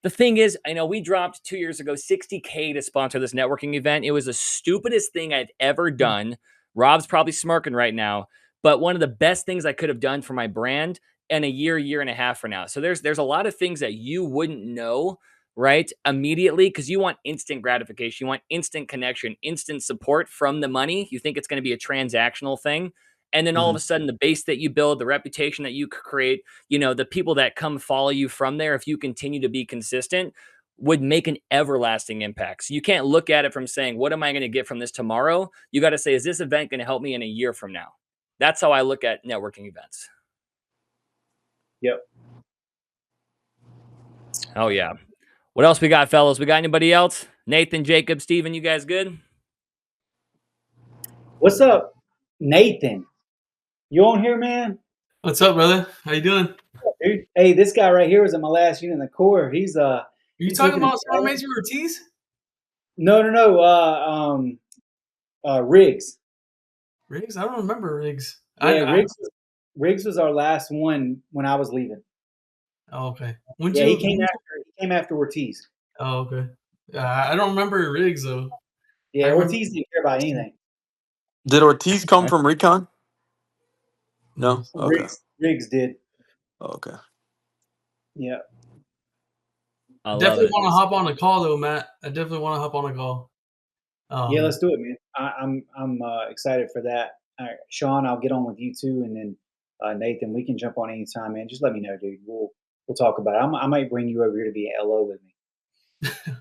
the thing is, I know we dropped 2 years ago $60K to sponsor this networking event. It was the stupidest thing I've ever done. Rob's probably smirking right now, but one of the best things I could have done for my brand in a year and a half from now. So there's a lot of things that you wouldn't know right immediately because you want instant gratification, you want instant connection, instant support from the money. You think it's going to be a transactional thing. And then all of Mhm. a sudden, the base that you build, the reputation that you create, the people that come follow you from there, if you continue to be consistent, would make an everlasting impact. So you can't look at it from saying, what am I going to get from this tomorrow? You got to say, is this event going to help me in a year from now? That's how I look at networking events. Yep. Oh, yeah. What else we got, fellas? We got anybody else? Nathan, Jacob, Steven, you guys good? What's up, Nathan? You on here, man? What's up, brother? How you doing? Dude. Hey, this guy right here was in my last unit in the Corps. He's Are you he's talking looking at about Sean Major Ortiz? no. Riggs. Riggs? I don't remember Riggs. Yeah, Riggs was our last one when I was leaving. Oh, okay. When Yeah, you? he came after Ortiz. Oh, okay. I don't remember Riggs though. Yeah, I remember. Ortiz didn't care about anything. Did Ortiz come from Recon? No. Okay. Riggs did. Okay. Yeah. I love Definitely it. want to hop on a call though, Matt. I definitely want to hop on a call. Yeah, let's do it, man. I'm excited for that. All right, Sean, I'll get on with you too, and then Nathan, we can jump on anytime, man. Just let me know, dude. We'll talk about it. I might bring you over here to be LO with me.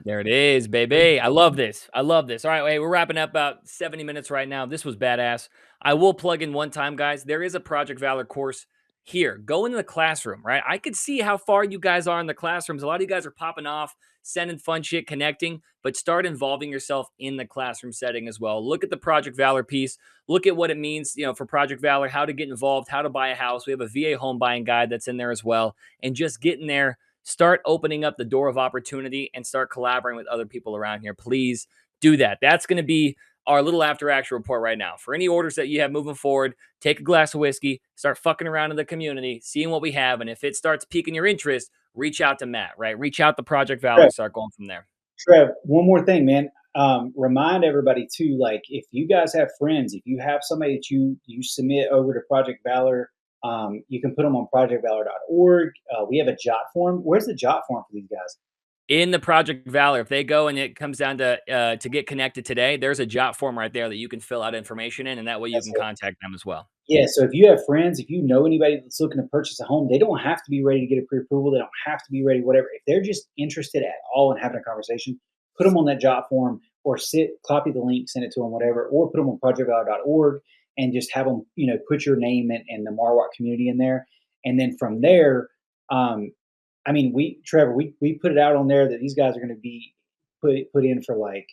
There it is, baby. I love this. I love this. All right, wait, we're wrapping up about 70 minutes right now. This was badass. I will plug in one time, guys. There is a Project Valor course here. Go into the classroom, right? I could see how far you guys are in the classrooms. A lot of you guys are popping off, sending fun shit, connecting, but start involving yourself in the classroom setting as well. Look at the Project Valor piece. Look at what it means, for Project Valor, how to get involved, how to buy a house. We have a VA home buying guide that's in there as well. And just get in there, start opening up the door of opportunity and start collaborating with other people around here. Please do that. That's going to be our little after action report right now. For any orders that you have moving forward, take a glass of whiskey, start fucking around in the community, seeing what we have. And if it starts piquing your interest, reach out to Matt, right? Reach out to Project Valor and start going from there. Trev, one more thing, man. Remind everybody too, like if you guys have friends, if you have somebody that you submit over to Project Valor, you can put them on projectvalor.org. We have a jot form. Where's the jot form for these guys? In the Project Valor, if they go and it comes down to get connected today, there's a jot form right there that you can fill out information in, and that way you can contact them as well. Yeah, so if you have friends, if you know anybody that's looking to purchase a home, they don't have to be ready to get a pre-approval. They don't have to be ready, whatever. If they're just interested at all in having a conversation, put them on that job form, or copy the link, send it to them, whatever, or put them on projectvalor.org and just have them, put your name and the Marwalk community in there. And then from there, I mean, Trevor, we put it out on there that these guys are going to be put in for like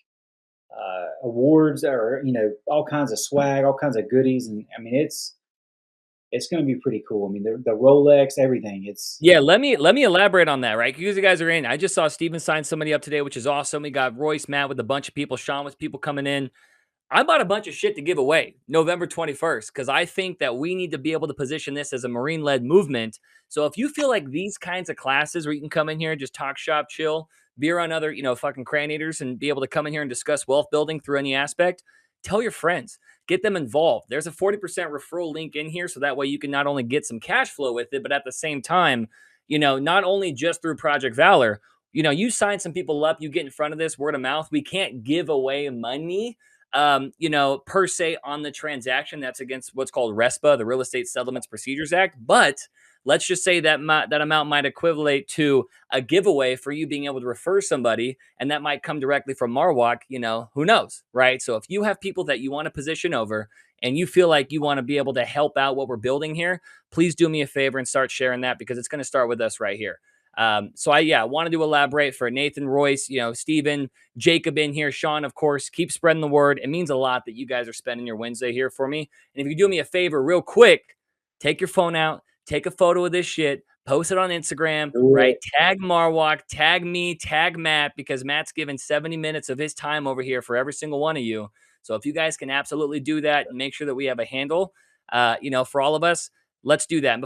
awards, or all kinds of swag, all kinds of goodies, and I mean it's going to be pretty cool. I mean, the Rolex, everything. It's Yeah, let me elaborate on that, right? Because you guys are in. I just saw Steven sign somebody up today, which is awesome. We got Royce, Matt with a bunch of people, Sean with people coming in. I bought a bunch of shit to give away November 21st because I think that we need to be able to position this as a Marine-led movement. So if you feel like these kinds of classes where you can come in here and just talk shop, chill, be around other, fucking crayon eaters and be able to come in here and discuss wealth building through any aspect, tell your friends, get them involved. There's a 40% referral link in here. So that way you can not only get some cash flow with it, but at the same time, not only just through Project Valor, you sign some people up, you get in front of this word of mouth. We can't give away money per se on the transaction. That's against what's called RESPA, the Real Estate Settlements Procedures Act. But let's just say that that amount might equivalent to a giveaway for you being able to refer somebody, and that might come directly from Marwalk. Who knows, right? So if you have people that you want to position over and you feel like you want to be able to help out what we're building here, please do me a favor and start sharing that, because it's going to start with us right here. So I wanted to elaborate for Nathan, Royce, Steven, Jacob in here, Sean, of course. Keep spreading the word. It means a lot that you guys are spending your Wednesday here for me. And if you do me a favor real quick, take your phone out, take a photo of this shit, post it on Instagram, right? Tag Marwalk, tag me, tag Matt, because Matt's given 70 minutes of his time over here for every single one of you. So if you guys can absolutely do that and make sure that we have a handle, for all of us, let's do that.